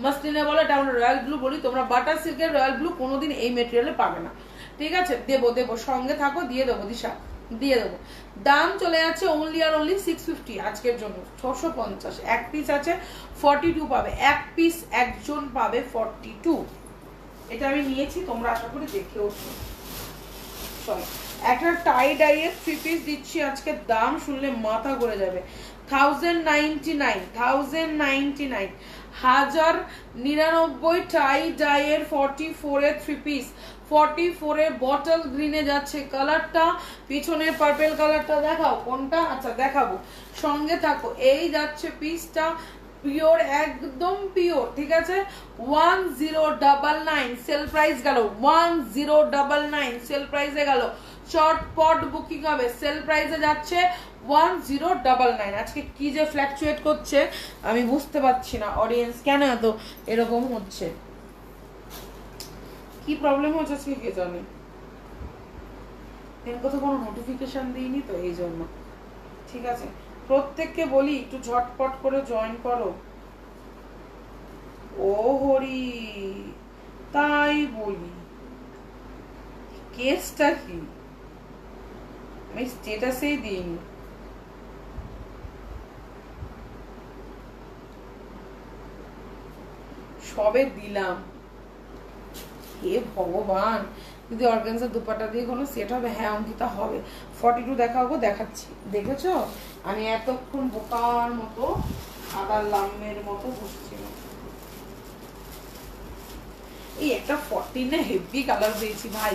মাসলিনে বলো, এটা আমরা রয়্যাল ব্লু বলি, তোমরা বাটার সিল্কের রয়্যাল ব্লু কোনোদিন এই মেটেরিয়ালে পাবে না, ঠিক আছে? দেবো দেবো, সঙ্গে থাকো, দিয়ে দেবো দিশা, দিয়ে দেবো। দাম চলে যাচ্ছে অনলি আর অনলি 650 আজকের জন্য, 650। এক পিস আছে 42 পাবে, এক পিস একজন পাবে 42। এটা আমি নিয়েছি, তোমরা আশা করি দেখেও। চলো একটা টাই ডাইয়ের 3 পিস দিচ্ছি আজকে, দাম শুনলে মাথা ঘুরে যাবে। 1099, 1099, 1099 টাই ডাইয়ের 44 এর 3 পিস। 44 এর বটল গ্রিনে যাচ্ছে কালারটা, পিছনের পার্পল কালারটা দেখাও কোনটা, আচ্ছা দেখাবো, সঙ্গে থাকো। এই যাচ্ছে পিসটা, পিওর, একদম পিওর, ঠিক আছে? 1099 সেল প্রাইস গেল, 1099 সেল প্রাইসে গেল। চটপট বুকিং হবে, সেল প্রাইসে যাচ্ছে 1099। আজকে কি যে ফ্ল্যাকচুয়েট করছে আমি বুঝতে পারছি না, অডিয়েন্স কেন এত এরকম হচ্ছে, কি প্রবলেম হচ্ছে আজকে কে জানে। এর কথা কোনো নোটিফিকেশন দিইনি তো এই জন্য, ঠিক আছে? প্রত্যেককে বলি একটু ঝটপট করে জয়েন করো। ও হরি, তাই বলি, কেসটা কি? আমি স্ট্যাটাসেই দিইনি। সবে দিলাম, হে ভগবান। যদি অর্গানজার দুপাটা দিয়ে কোনো সেট হবে, হ্যাঁ অঙ্কিতা হবে। 42 দেখাবো, দেখাচ্ছি, দেখেছো? আমি এতক্ষণ বোকার মতো আদার লামের মতো বসছিলাম। এই একটা 14 না হেভি কালার পেয়েছি ভাই,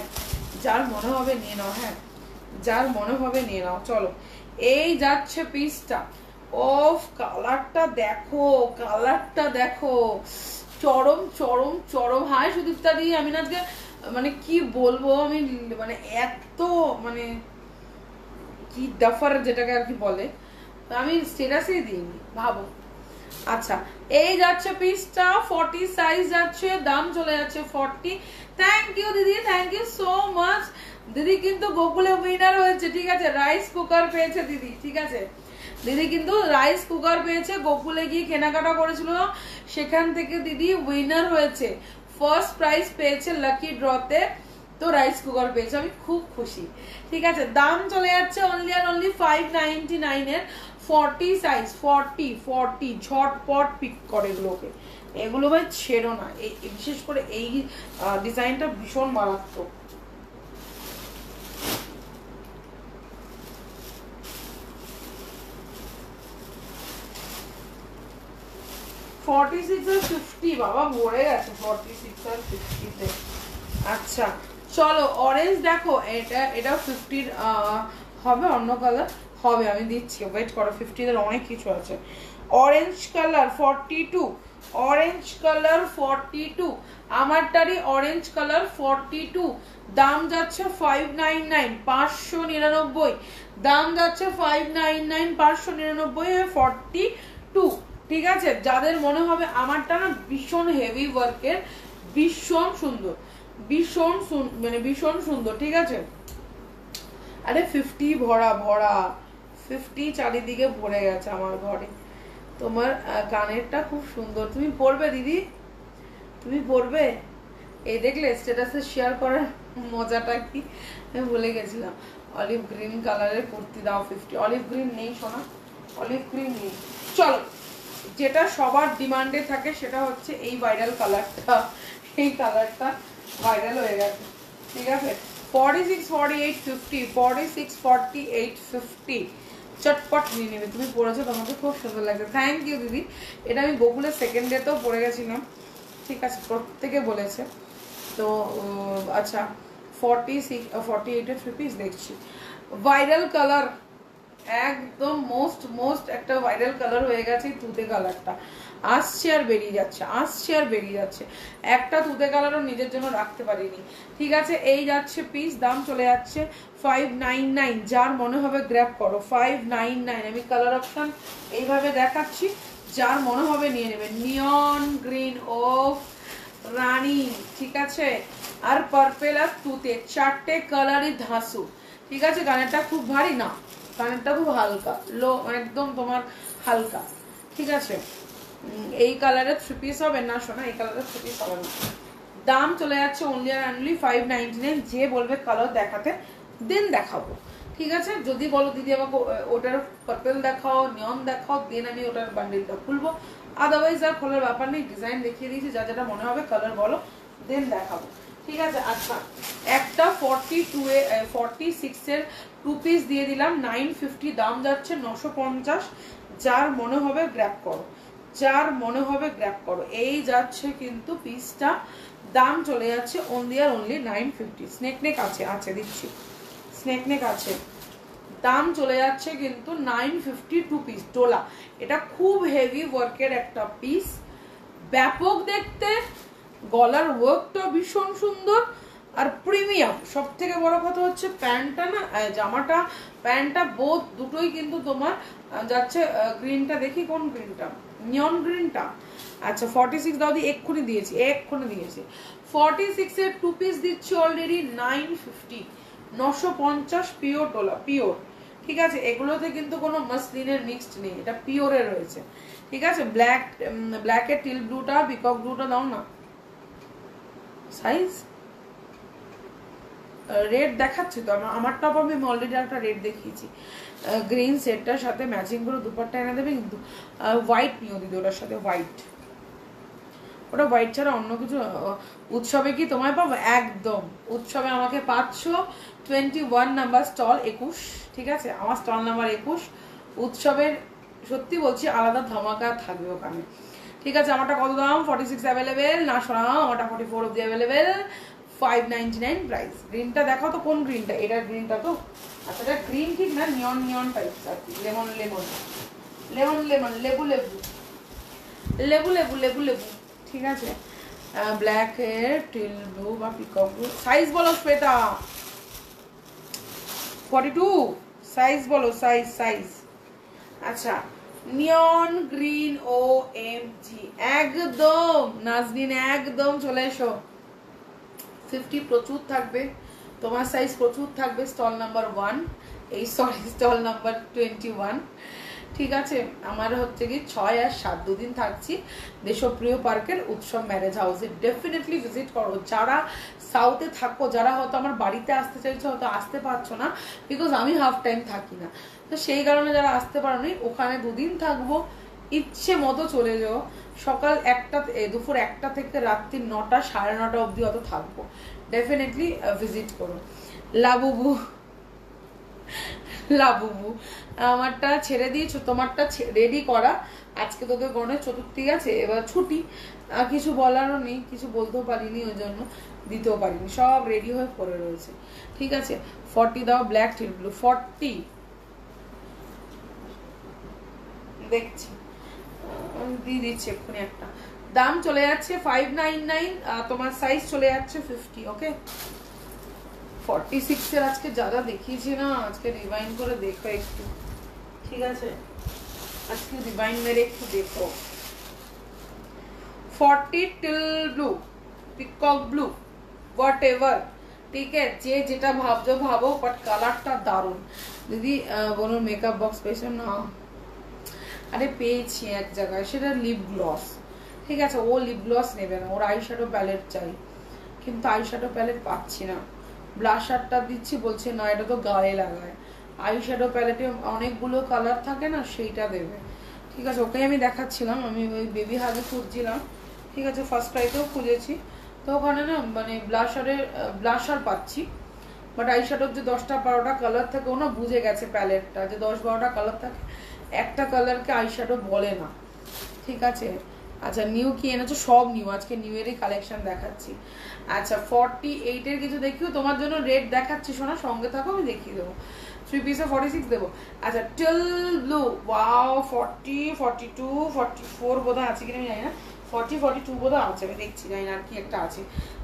যার মনে হবে নিয়ে নাও, হ্যাঁ যার মনে হবে নিয়ে নাও। চলো এই যাচ্ছে পিসটা, ওফ কালারটা দেখো, কালারটা দেখো, চরম চরম চরম। হাই সুদীপ্তা দি, আমি না আজকে মানে কি বলবো, আমি মানে এত মানে কি ডাফার যেটাকে আর কি বলে, আমি স্ট্যাটাসেই দিইনি, ভাবো। আচ্ছা এই যাচ্ছে পিসটা, 40 সাইজ যাচ্ছে, দাম চলে যাচ্ছে 40। থ্যাংক ইউ দিদি, থ্যাংক ইউ সো মাচ দিদি। কিন্তু গোকুলে উইনার হয়েছে, ঠিক আছে? রাইস কুকার পেয়েছে দিদি, ঠিক আছে? দিদি কিন্তু রাইস কুকার পেয়েছে, গোকুলে গিয়ে কেনাকাটা করেছিল, সেখান থেকে দিদি উইনার হয়েছে, ফার্স্ট প্রাইজ পেয়েছে লাকি ড্রতে, তো রাইস কুকার পেয়েছে, আমি খুব খুশি, ঠিক আছে? দাম চলে যাচ্ছে অনলি আর অনলি 599 এর 40 সাইজ, 40 ঝটপট পিক করে এগুলোকে, এগুলো ভাই ছেড়ো না। বিশেষ করে এই ডিজাইনটা ভীষণ মারাত্মক। বাবা ভরে গেছে 46 আর 50 তে। আচ্ছা চলো অরেঞ্জ দেখো, এটা 50 হবে, অন্য কালার হবে, আমি দিচ্ছি, ওয়েট করো। 50 এর অনেক কিছু আছে। অরেঞ্জ কালার 42, অরেঞ্জ কালার 42, আমারটারই অরেঞ্জ কালার 42, দাম যাচ্ছে 599, 599, দাম যাচ্ছে 599, 599, 42, ঠিক আছে? যাদের মনে হবে আমারটা না ভীষণ হেভি ওয়ার্কের, ভীষণ সুন্দর, ভীষণ মানে ভীষণ সুন্দর, ঠিক আছে? আরে 50 ভরা ভরা, 50 চারিদিকে ভরে গেছে আমার ঘরে। তোমার কানেরটা খুব সুন্দর, তুমি পরবে দিদি, তুমি পরবে? এই দেখলে স্ট্যাটাসে শেয়ার করার মজাটা কি, আমি ভুলে গেছিলাম। অলিভ গ্রিন কালারের কুর্তি দাও 50। অলিভ গ্রিন নেই সোনা, অলিভ গ্রিন নেই। চলো যেটা সবার ডিমান্ডে থাকে সেটা হচ্ছে এই ভাইরাল কালারটা, এই কালারটা ভাইরাল হয়ে গেছে, ঠিক আছে? 46, 48, 50, 46, 48, 50, চটপট নিয়ে নেবে। তুমি পরেছো, তোমাকে খুব সুন্দর লাগছে, থ্যাংক ইউ দিদি। এটা আমি গোকুলের সেকেন্ড ডেতেও পরে গেছিলাম, ঠিক আছে? প্রত্যেকে বলেছে তো। আচ্ছা 46, 48 এর 3 পিস দেখছি, ভাইরাল কালার, একদম মোস্ট একটা ভাইরাল কালার হয়ে গেছে তুতে কালারটা, আসছে আর বেরিয়ে যাচ্ছে, আসছে আর বেরিয়ে যাচ্ছে। একটা তুতে কালারও নিজের জন্য রাখতে পারিনি, ঠিক আছে? এই যাচ্ছে পিস, দাম চলে যাচ্ছে 599, যার মনে হবে গ্র্যাব করো, 599। আমি কালার অপশন এইভাবে দেখাচ্ছি, যার মনে হবে নিয়ে নেবে। নিয়ন গ্রিন, ও রানী, ঠিক আছে? আর পার্পেল আর তুতে, চারটে কালারই ধাঁসু, ঠিক আছে? গানেরটা খুব ভারী না, কানেরটা খুব হালকা, লো একদম তোমার হালকা, ঠিক আছে? এই কালারের 3 পিস হবে না শোনা, এই কালারের 3 পিস হবে না। দাম চলে যাচ্ছে অনলি আর অনলি 599। যে বলবে কালার দেখাতে দেন দেখাবো, ঠিক আছে? যদি বলো দিদি আমাকে ওটার পার্পল দেখাও, নিয়ন দেখাও, দেন আমি ওটার বান্ডেলটা খুলবো। আদারওয়াইজ আর খোলার ব্যাপার নেই, ডিজাইন দেখিয়ে দিয়েছি, যা যেটা মনে হবে কালার বলো দেন দেখাবো, ঠিক আছে? আচ্ছা, একটা 46 এর 2 পিস দিয়ে দিলাম 950, দাম যাচ্ছে 950। যার মনে হবে গ্র্যাব করো, যার মনে হবে গ্র্যাব করো। এই যাচ্ছে কিন্তু পিসটা, দাম চলে যাচ্ছে অনলি আর অনলি 950। স্নেক নেক আছে, আছে দিচ্ছি, স্নেক নেক আছে, দাম চলে যাচ্ছে কিন্তু 950 2 পিস ডোলা। এটা খুব হেভি ওয়ার্কের একটা পিস, ব্যাপক দেখতে, গলার ওয়ার্কটা ভীষণ সুন্দর আর প্রিমিয়াম। সব থেকে বড় কথা হচ্ছে প্যান্টটা না, জামাটা প্যান্টটা বোথ দুটোই কিন্তু তোমার যাচ্ছে গ্রিনটা, দেখি কোন গ্রিনটা, নিয়ন গ্রিনটা। আচ্ছা 46 দাও, দিয়ে এক্ষুনি দিয়েছি, এক্ষুনি দিয়েছি। 46 এর 2 পিস দিচ্ছি অলরেডি 950, 950 পিওর ডোলা, পিওর, ঠিক আছে? এগুলোতে কিন্তু কোনো মাসলিনের মিক্সড নেই, এটা পিওরে রয়েছে, ঠিক আছে? ব্ল্যাকের টিল ব্লুটা, পিকক ব্লুটা দাও না। সাইজ রেড দেখাচ্ছি তো আমার টপ, আমি অলরেডি একটা রেড দেখিয়েছি। গ্রিন সেটটার সাথে ম্যাচিং করে দুপাট্টা এনে দেবে, কিন্তু হোয়াইট নিও দিদি ওটার সাথে, হোয়াইট। ওটা হোয়াইট ছাড়া অন্য কিছু উৎসবে কি তোমায় পাবো? একদম উৎসবে আমাকে পাচ্ছ 21 নাম্বার স্টল 21, ঠিক আছে? আমার স্টল নাম্বার 21। উৎসবের সত্যি বলছি আলাদা ধামাকা থাকবে ওখানে, ঠিক আছে? আমারটা কত দাম? 46 অ্যাভেলেবেল না শোনা, আমারটা 44 অব্দি অ্যাভেলেবেল, 599 প্রাইস। গ্রিনটা দেখো তো কোন গ্রিনটা, এটা গ্রিনটা তো? আচ্ছা এটা গ্রিন ঠিক না, নিয়ন নিয়ন টাইপ আর কি, লেমন লেমন লেমন লেমন, লেবু লেবু লেবু লেবু লেবু লেবু, ঠিক আছে? ব্ল্যাক এর টিল ব্লু বা পিকক ব্লু। সাইজ বলো শ্বেতা, 42 সাইজ বলো, সাইজ সাইজ। আচ্ছা নিয়ন গ্রিন, ও এম জি, একদম নাজনীন, একদম চলে এসো। 50 প্রচুর থাকবে, তোমার সাইজ প্রচুর থাকবে। স্টল নাম্বার 1, এই সরি স্টল নাম্বার 21, ঠিক আছে? আমার হচ্ছে কি 6 আর 7 দুদিন থাকছি দেশপ্রিয় পার্কের উৎসব ম্যারেজ হাউসে। ডেফিনেটলি ভিজিট করো। যারা সাউথে থাকো, যারা হয়তো আমার বাড়িতে আসতে চাইছো, হয়তো আসতে পারছো না বিকজ আমি হাফ টাইম থাকি না, তো সেই কারণে যারা আসতে পারো নি, ওখানে 2 দিন থাকবো, ইচ্ছে মতো চলে যাও। সকাল 1টা, দুপুর 1টা থেকে রাত্রি 9টা 9:30 অবধি অত থাকবো। ডেফিনেটলি ভিজিট করো। লাবুবু লাবুবু আমারটা ছেড়ে দিয়েছো, তোমারটা রেডি করা। আজকে তোদের গণেশ চতুর্থী আছে, এবার ছুটি, কিছু বলারও নেই, কিছু বলতেও পারিনি, ওই জন্য দিতেও পারিনি, সব রেডি হয়ে পড়ে রয়েছে, ঠিক আছে? 40 দাও, ব্ল্যাক টিল ব্লু 40 দেখছি, দিয়ে দিচ্ছি এক্ষুনি একটা। দাম চলে যাচ্ছে 599, তোমার সাইজ চলে যাচ্ছে 50, ওকে? 46 এর আজকে যারা দেখিয়েছি না, আজকে রিভাইন্ড করে দেখো একটু, ঠিক আছে? আজকে রিভাইন্ড মেরে একটু দেখো। 40 teal blue, peacock blue, what ever, ঠিক আছে? যে যেটা ভাবছো ভাবো, বাট কালারটা দারুণ। দিদি বলুন মেকআপ বক্স পেয়েছো না? আরে পেয়েছি এক জায়গায়, সেটা লিপ গ্লস, ঠিক আছে? ও লিপ গ্লস নেবে না, ওর আই শ্যাডো প্যালেট চাই, কিন্তু আই শ্যাডো প্যালেট পাচ্ছি না। ব্লাশারটা দিচ্ছি, বলছে না এটা তো গায়ে লাগায়। আই শ্যাডো প্যালেটে অনেকগুলো কালার থাকে না, সেইটা দেবে, ঠিক আছে? ওকে আমি দেখাচ্ছিলাম, আমি ওই বেবি হাগে খুঁজছিলাম, ঠিক আছে? ফার্স্ট ক্রাইতেও খুঁজেছি, তো ওখানে না মানে ব্লাশার পাচ্ছি, বাট আই শ্যাডোর যে 10টা 12টা কালার থাকে, ও না বুঝে গেছে প্যালেটটা যে 10-12টা কালার থাকে, একটা কালারকে আই শ্যাডো বলে না, ঠিক আছে? আচ্ছা নিউ কি এনেছো? সব নিউ, আজকে নিউ এরই কালেকশন দেখাচ্ছি। আচ্ছা 48 এর কিছু দেখিও, তোমার জন্য রেড দেখাচ্ছি, শোনা সঙ্গে থাকো, আমি দেখিয়ে দেবো। 3 পিসে 46 দেবো। আচ্ছা টিল ব্লু, ওয়াও 40, 42, 44 বোধহয় আছে কিনা আমি জানি না, 40, 42 বোধহয় আছে, আমি দেখছি, জানি না আর কি একটা আছে।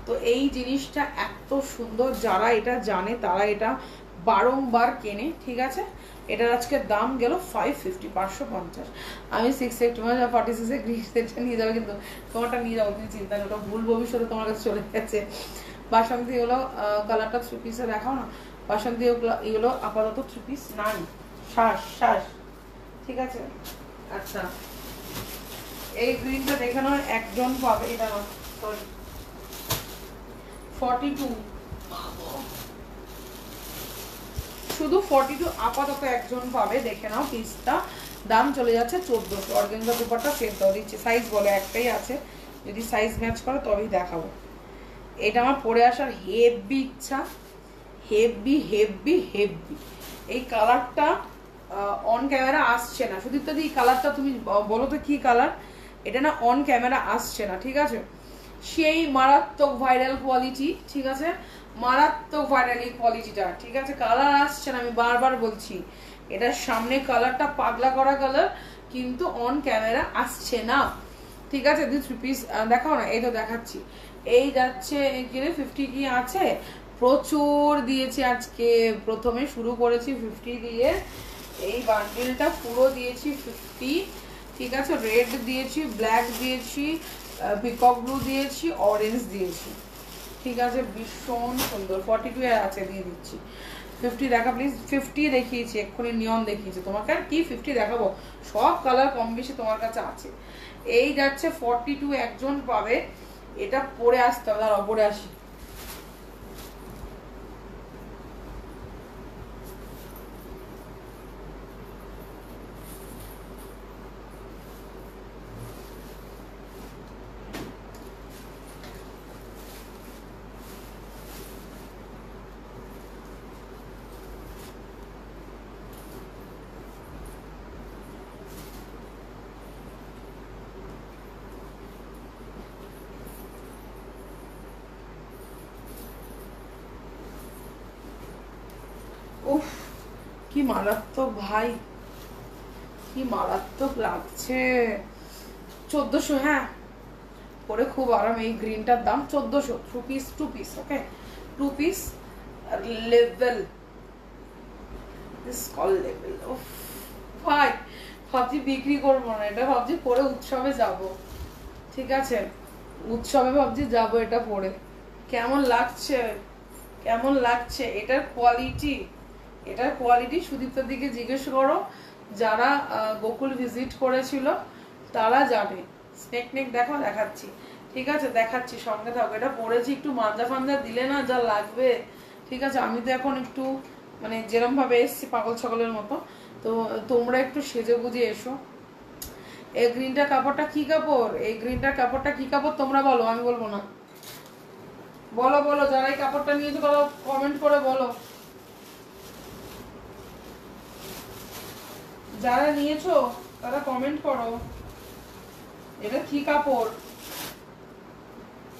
তো এই জিনিসটা এত সুন্দর, যারা এটা জানে তারা এটা বারংবার কেনে, ঠিক আছে? এটার আজকে দাম গেল 550, 550। আমি 46 এর গ্রিন সেটটা নিয়ে যাবো, কিন্তু তোমারটা নিয়ে যাবো, তুমি চিন্তা নেই, ওটা ভুল ভবিষ্যতে তোমার কাছে চলে গেছে। বাসন্তী এগুলো কালারটা 3 পিসে দেখাও না, বাসন্তী এগুলো আপাতত 3 পিস নাই, শ্বাস, ঠিক আছে? আচ্ছা এই গ্রিনটা দেখে নাও, একজন পাবে। এটা না, সরি 42, শুধু 42 আপাতত একজন পাবে, দেখে নাও পিসটা। দাম চলে যাচ্ছে 1400। অর্গানজা দুপাট্টা সেট দাও দিচ্ছি। সাইজ বলে একটাই আছে, যদি সাইজ ম্যাচ করে তবেই দেখাবো। এটা আমার পরে আসার হেভি ইচ্ছা, হেভি হেভি হেভি। এই কালারটা অন ক্যামেরা আসছে না। সুদীপ্ত দি এই কালারটা তুমি বলো তো কি কালার? এটা না অন ক্যামেরা আসছে না, ঠিক আছে? সেই মারাত্মক ভাইরাল কোয়ালিটি, ঠিক আছে? মারাত্মক ভাইরাল এই কোয়ালিটিটা, ঠিক আছে? কালার আসছে না, আমি বারবার বলছি। এটার সামনে কালারটা পাগলা করা কালার, কিন্তু অন ক্যামেরা আসছে না, ঠিক আছে? 3 পিস দেখাও না। এই তো দেখাচ্ছি। এই যাচ্ছে 50 কি আছে, প্রচুর দিয়েছি আজকে। প্রথমে শুরু করেছি 50 দিয়ে, এই বান্ডিলটা পুরো দিয়েছি 50, ঠিক আছে? রেড দিয়েছি, ব্ল্যাক দিয়েছি, পিকক ব্লু দিয়েছি, অরেঞ্জ দিয়েছি, ঠিক আছে? ভীষণ সুন্দর। 42 এর আছে, দিয়ে দিচ্ছি। 50 দেখা প্লিজ। 50 দেখিয়েছি এক্ষুনি, নিয়ন দেখিয়েছি তোমাকে। আর কি 50 দেখাবো, সব কালার কম বেশি তোমার কাছে আছে। এই যাচ্ছে 42, একজন পাবে। এটা পরে আসতে হবে, দাঁড়াও পরে আসি। উফ, কি মারাত্মক ভাই, কি মারাত্মক লাগছে। 1400, হ্যাঁ পরে খুব আরাম। এই গ্রিনটার দাম 1400। 2 piece, okay? 2 piece level, this call level. উফ ভাই, ভাবছি বিক্রি করবো না এটা, ভাবছি পরে উৎসবে যাব, ঠিক আছে? উৎসবে ভাবছি যাব এটা পরে। কেমন লাগছে, কেমন লাগছে এটার কোয়ালিটি, এটার কোয়ালিটি সুদীপ্তার দিকে জিজ্ঞেস করো। যারা গোকুল ভিজিট করেছিল তারা জানে। স্নেক নেক দেখো, দেখাচ্ছি, ঠিক আছে? দেখাচ্ছি, সঙ্গে থাকো। এটা পরেছি, একটু মাঞ্জা ফাঞ্জা দিলে না যা লাগবে, ঠিক আছে? আমি তো এখন একটু মানে যেরম ভাবে এসছি পাগল ছাগলের মতো, তো তোমরা একটু সেজে গুজে এসো। এই গ্রিনটার কাপড়টা কি কাপড়, এই গ্রিনটার কাপড়টা কি কাপড় তোমরা বলো, আমি বলবো না। বলো বলো, যারা এই কাপড়টা নিয়েছো তারা কমেন্ট করে বলো। যারা নিয়েছো তারা কমেন্ট করো, এটা কি কাপড়?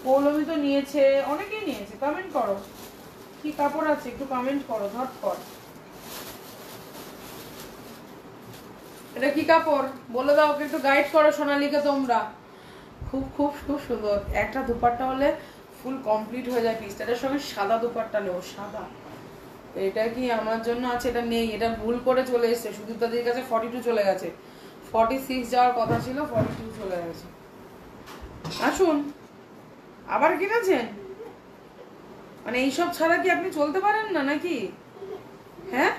পৌলমি তো নিয়েছে, অনেকেই নিয়েছে, কমেন্ট করো কি কাপড় আছে, একটু কমেন্ট করো ঝটপট। এটা কি কাপড় বলে দাও, ওকে একটু গাইড করো সোনালীকে তোমরা। খুব খুব খুব সুন্দর। একটা দুপাট্টা হলে ফুল কমপ্লিট হয়ে যায় পিসটা। এটার সঙ্গে সাদা দুপাট্টা নেও, সাদা। এটা কি আমার জন্য আছে? এটা নেই, এটা ভুল করে চলে এসছে। সুদীপ্তাদের কাছে 42 চলে গেছে, 46 যাওয়ার কথা ছিল, 42 চলে গেছে। আসুন, আবার কিনেছেন? মানে এইসব ছাড়া কি আপনি চলতে পারেন না নাকি? হ্যাঁ,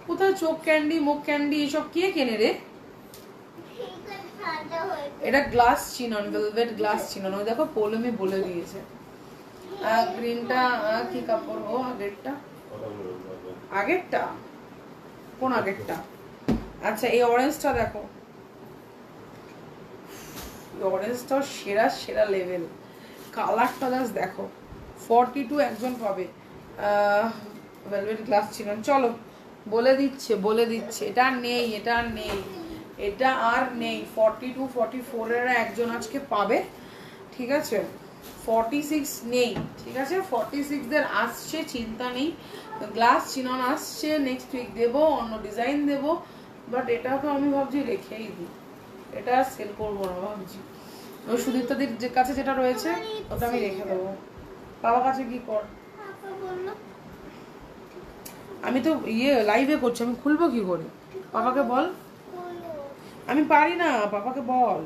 কোথায় চোখ ক্যান্ডি, মুখ ক্যান্ডি, এসব কে কেনে রে? এটা glass chinon, velvet glass chinon. ওই দেখো পৌলমি বলে দিয়েছে। গ্রিনটা কি কাপড় গো? আগেরটা, আগেরটা কোন আগেরটা? আচ্ছা, এই অরেঞ্জটা দেখো, অরেঞ্জটা সেরা সেরা লেভেল। কালারটা জাস্ট দেখো। 42 একজন পাবে। Velvet glass chinon. চলো বলে দিচ্ছে, বলে দিচ্ছে। এটা আর নেই, এটা আর নেই, এটা আর নেই। 42 44 এরা একজন আজকে পাবে, ঠিক আছে? 46 নেই, ঠিক আছে? 46 দের আসছে, চিন্তা নেই। গ্লাস চিনন আসছে, নেক্সট উইক দেবো, অন্য ডিজাইন দেবো। বাট এটা তো আমি ভাবছি রেখেই দিই, এটা সেল করবো না ভাবছি। ওই সুদীপ্তাদির কাছে যেটা রয়েছে ওটা আমি রেখে দেবো। বাবার কাছে কি কর, আমি তো লাইভে করছি, আমি খুলবো কি করে? পাপাকে বল। আমি পারি না, পাপাকে বল।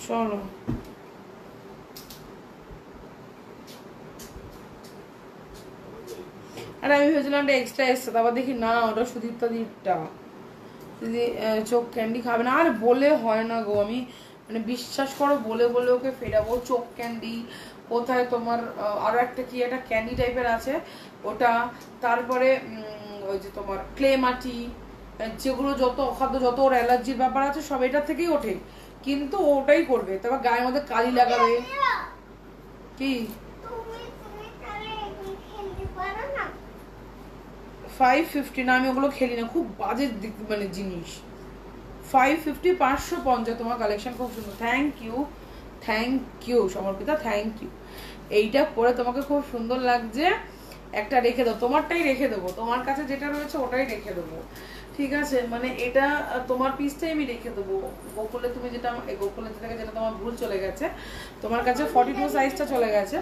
চলো আর আমি ভেবেছিলাম একটা এক্সট্রা এসছে, তারপর দেখি না ওটা সুদীপ্তা দিদিরটা। দিদি চোখ ক্যান্ডি খাবে না, আর বলে হয় না গো, আমি মানে বিশ্বাস করো বলে বলে ওকে ফেরাবো। চোখ ক্যান্ডি কোথায় তোমার আরো একটা কি একটা ক্যান্ডি টাইপের আছে ওটা, তারপরে ওই যে তোমার ক্লে মাটি, যেগুলো যত অখাদ্য যত ওর অ্যালার্জির ব্যাপার আছে সব এটার থেকেই ওঠে, কিন্তু ওটাই করবে। তারপর গায়ের মধ্যে কালি লাগাবে। কি 550 না, আমি ওগুলো খেলি না, খুব বাজে মানে জিনিস। 550 550 তোমার কালেকশন খুব সুন্দর। Thank you Samarpita, thank you. এইটা পরে তোমাকে খুব সুন্দর লাগছে। একটা রেখে দাও, তোমারটাই রেখে দেবো, তোমার কাছে যেটা রয়েছে ওটাই রেখে দেবো, ঠিক আছে? মানে এটা তোমার পিসটাই আমি রেখে দেবো। গোকুলে তুমি যেটা গোকুলে থেকে যেটা তোমার ভুল চলে গেছে, তোমার কাছে 42 সাইজটা চলে গেছে,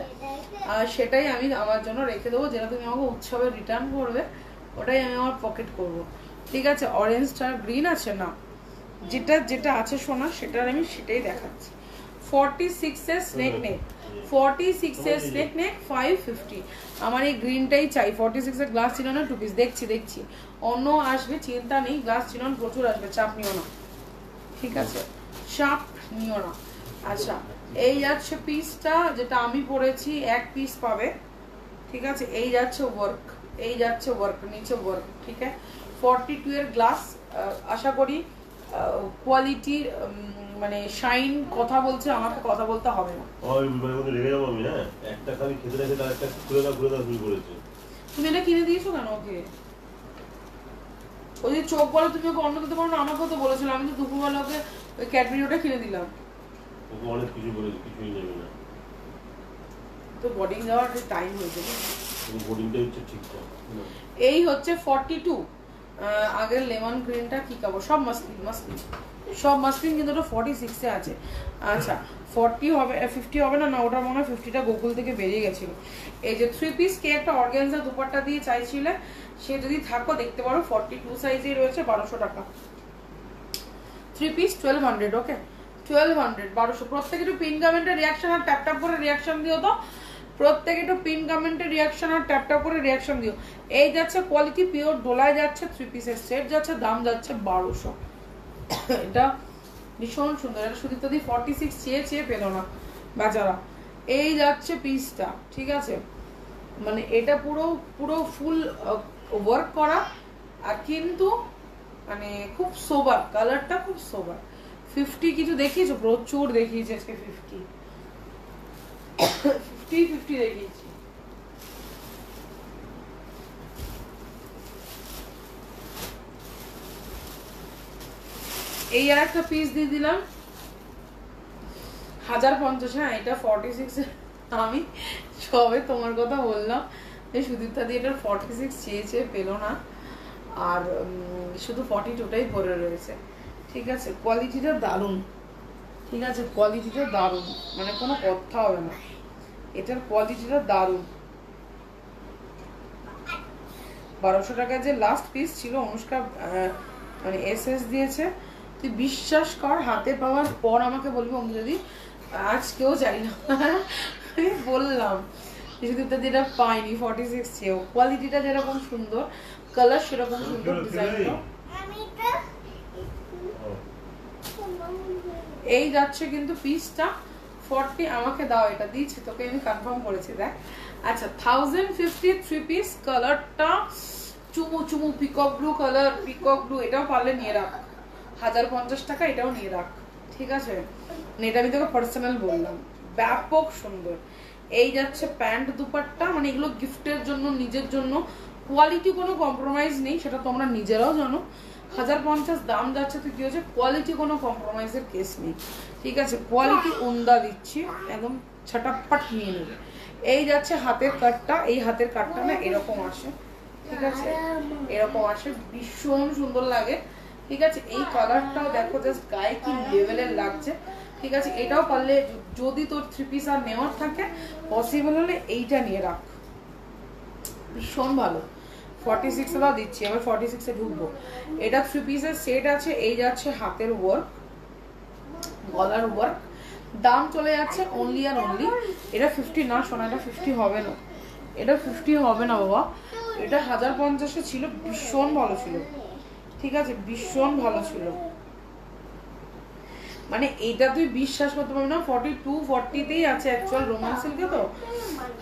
আর সেটাই আমি আমার জন্য রেখে দেবো। যেটা তুমি আমাকে উৎসবে রিটার্ন করবে ওটাই আমি আমার পকেট করব, ঠিক আছে? অরেঞ্জটা গ্রিন আছে না, যেটা যেটা আছে সোনা সেটার আমি সেটাই দেখাচ্ছি। 46 এর স্নেক নেক, 46 এর স্নেক নেক 550। আমার এই গ্রিনটাই চাই। 46 এর গ্লাস চিনন 2 পিস। দেখছি অন্য আসবে, চিন্তা নেই, গ্লাস চিনন প্রচুর আসবে, চাপ নিও না, ঠিক আছে? চাপ নিও না। আচ্ছা, এই যাচ্ছে পিসটা, যেটা আমি পরেছি, এক পিস পাবে, ঠিক আছে? এই যাচ্ছে ওয়ার্ক, এই যাচ্ছে ওয়ার্ক, নিচে ওয়ার্ক, ঠিক আছে? 42 এর গ্লাস, আশা করি কোয়ালিটি মানে শাইন কথা বলছে, আমাকে কথা বলতে হবে না। ওই মানে ওকে রেগে যাবো আমি। হ্যাঁ, একটা খালি খেতে রেখে তার একটা খুলে দাও শুরু করেছে। তুমি এটা কিনে দিয়েছো কেন ওকে? ওই যে চোখ বলে তুমি ওকে অন্য দিতে পারো না, আমাকেও তো বলেছিল। আমি তো দুপুরবেলা ওকে ওই ক্যাডবেরিটা কিনে দিলাম। ওকে অনেক কিছু বলেছে, কিছুই নেবে না। তো বোর্ডিং যাওয়ার টাইম হয়েছে, বোর্ডিংটা হচ্ছে ঠিকঠাক। এই হচ্ছে 42। আগের লেমন গ্রিনটা কি খাবো, সব সব মাসলিন, কিন্তু ওটা 46 এ আছে। আচ্ছা 40 হবে, 50 হবে না, না ওটা মনে হয় 50টা গোকুল থেকে বেরিয়ে গেছিল। এই যে 3 পিস কে একটা অর্গানজা দুপাট্টা দিয়ে চাইছিলে, সে যদি থাকো দেখতে পারো, 42 সাইজে রয়েছে, 1200 টাকা 3 পিস, 1200। ওকে 1200, 1200। প্রত্যেকে একটু পিন কমেন্টের রিয়াকশন আর ট্যাপ ট্যাপ করে রিয়াকশন দিও তো, প্রত্যেকে একটু পিন কমেন্টের রিয়াকশন আর ট্যাপ ট্যাপ করে রিয়াকশন দিও। এই যাচ্ছে কোয়ালিটি পিওর ডোলায় যাচ্ছে, 3 পিসের সেট যাচ্ছে, দাম যাচ্ছে 1200। এটা ভীষণ সুন্দর, এটা সুদীপ্তা দি 46 চেয়ে পেল না বেচারা। এই যাচ্ছে পিসটা, ঠিক আছে? মানে এটা পুরো ফুল ওয়ার্ক করা, আর কিন্তু মানে খুব সোবার, কালারটা খুব সোবার। 50 কিছু দেখিয়েছো? প্রচুর দেখিয়েছে আজকে 50 দেখিয়েছি। এই আর একটা পিস দিয়ে দিলাম 1050। হ্যাঁ, এটা 46। আমি সবে তোমার কথা বললাম, এই সুদীপ্তা দিয়ে এটা 46 চেয়ে পেল না, আর শুধু 42টাই পরে রয়েছে, ঠিক আছে? কোয়ালিটিটা দারুণ, ঠিক আছে? কোয়ালিটিটা দারুণ, মানে কোনো কথা হবে না, এটার কোয়ালিটিটা দারুণ। 1200 টাকা যে লাস্ট পিস ছিল, অনুষ্কা মানে এসএস দিয়েছে। তুই বিশ্বাস কর, হাতে পাওয়ার পর আমাকে বলবি অঞ্জলি আজকেও চাই না। আমি বললাম সুদীপ্তা যেটা পাইনি 46 চেয়েও, কোয়ালিটিটা যেরকম সুন্দর, কালার সেরকম সুন্দর, ডিজাইনটা। এই যাচ্ছে কিন্তু পিসটা 40। আমাকে দাও, এটা দিয়েছি তোকে, আমি কনফার্ম করেছি, দেখ। আচ্ছা 1050 3 পিস, কালারটা চুমু peacock blue colour, peacock blue. এটাও পারলে নিয়ে রাখ, 1050 টাকা, এটাও নিয়ে রাখ, ঠিক আছে? এটা আমি তোকে পার্সোনাল বললাম, ব্যাপক সুন্দর। এই যাচ্ছে প্যান্ট দুপাট্টা, মানে এগুলো গিফটের জন্য, নিজের জন্য, কোয়ালিটি কোনো কম্প্রোমাইজ নেই, সেটা তোমরা নিজেরাও জানো। 1050 দাম যাচ্ছে, তো কি হচ্ছে, কোয়ালিটি কোনো কম্প্রোমাইজের কেস নেই, ঠিক আছে? কোয়ালিটি উমদা দিচ্ছি, একদম ছটাপট নিয়ে নেবে। এই যাচ্ছে হাতের কাটটা, এই হাতের কাটটা না এরকম আসে, ঠিক আছে? এরকম আসে, ভীষণ সুন্দর লাগে, ঠিক আছে? এই কালারটাও দেখো জাস্ট গায়ে কি লেভেলের লাগছে, ঠিক আছে? এটাও পারলে, যদি তোর 3 পিস আর নেওয়ার থাকে, পসিবল হলে এইটা নিয়ে রাখ, ভীষণ ভালো। 46 দাও দিচ্ছি, এবার 46 এ ঢুকবো। এটা 3 পিসের সেট আছে। এই যাচ্ছে হাতের ওয়ার্ক, গলার ওয়ার্ক, দাম চলে যাচ্ছে অনলি আর অনলি, এটা 50 না সোনা, এটা 50 হবে না, এটা 50 হবে না বাবা, এটা 1050 ছিল, ভীষণ ভালো ছিল, ঠিক আছে, ভীষণ ভালো ছিল। মানে এটা তুই বিশ্বাস করতে পারবি না, 42-40তেই আছে অ্যাকচুয়াল রোমান সিল্কে, তো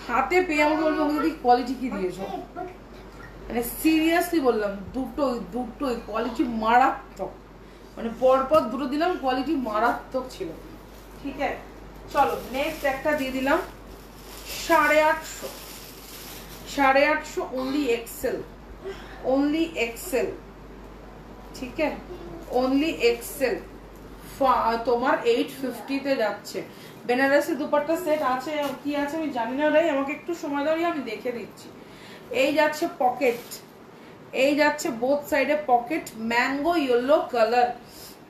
হাতে পেয়ে আমাকে বলবো তুমি কোয়ালিটি কি দিয়েছো, মানে সিরিয়াসলি বললাম, দুটোই কোয়ালিটি মারাত্মক, মানে পরপর দুটো দিলাম, কোয়ালিটি মারাত্মক ছিল, ঠিক আছে। চলো নেক্সট একটা দিয়ে দিলাম 850, 850 অনলি এক্সেল, অনলি এক্সেল, ঠিক আছে, অনলি এক্সেল, তোমার 850 যাচ্ছে। বেনারসি দুপাট্টা সেট আছে কি আছে আমি জানি না রে, আমাকে একটু সময় দাঁড়িয়ে আমি দেখে দিচ্ছি। এই যাচ্ছে পকেট, এই যাচ্ছে বোথ সাইডে পকেট, ম্যাঙ্গো ইয়েলো কালার,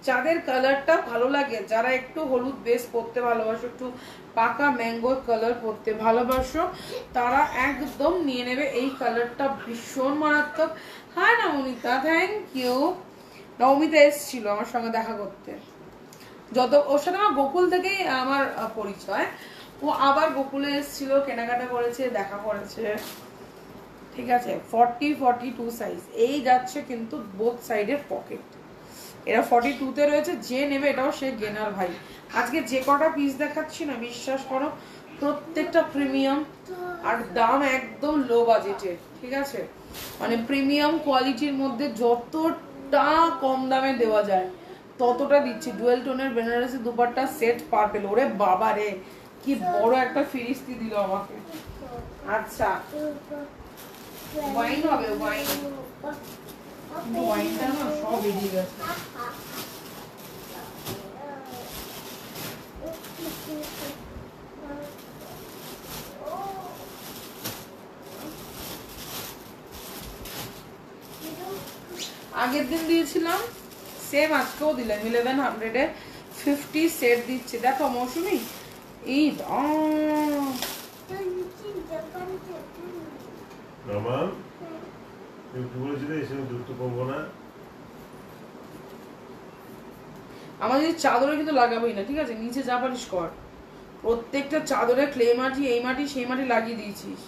যাদের কালারটা ভালো লাগে, যারা একটু হলুদ বেস পরতে ভালোবাসো, একটু পাকা ম্যাঙ্গো কালার পরতে ভালোবাসো, তারা একদম নিয়ে নেবে এই কালারটা, ভীষণ মারাত্মক। হ্যাঁ নবমিতা, থ্যাংক ইউ। নবমিতা এসেছিল আমার সঙ্গে দেখা করতে, যত ওর সাথে আমার গোকুল থেকেই আমার পরিচয়, ও আবার গোকুলে এসেছিল, কেনাকাটা করেছে, দেখা করেছে, ঠিক আছে। 40-42 সাইজ, এই যাচ্ছে কিন্তু বোথ সাইডের পকেট, এরা 42-তে রয়েছে, যে নেবে এটাও সে গেনার ভাই। আজকে যে কটা পিস দেখাচ্ছি না, বিশ্বাস করো প্রত্যেকটা প্রিমিয়াম, আর দাম একদম লো বাজেটের, ঠিক আছে, মানে প্রিমিয়াম কোয়ালিটির মধ্যে যতটা কম দামে দেওয়া যায় ততটা দিচ্ছি। ডুয়েল টোনের বেনারসি দুপাট্টা সেট পার্পেল, ওরে বাবা রে কি বড় একটা ফিরিস্তি দিল আমাকে। আচ্ছা ওয়াইন হবে, ওয়াইন, ওয়াইনটা না সব বেরিয়ে গেছে। আগের দিন দিয়েছিলাম সেম, আজকেও দিলাম 1100 50 সেট দিচ্ছি। দেখো মৌসুমি, এই আমাদের চাদরে কিন্তু লাগাবোই না, ঠিক আছে, নিচে যা পারিস কর, প্রত্যেকটা চাদরে ক্লে মাটি, এই মাটি সেই মাটি লাগিয়ে দিয়েছিস।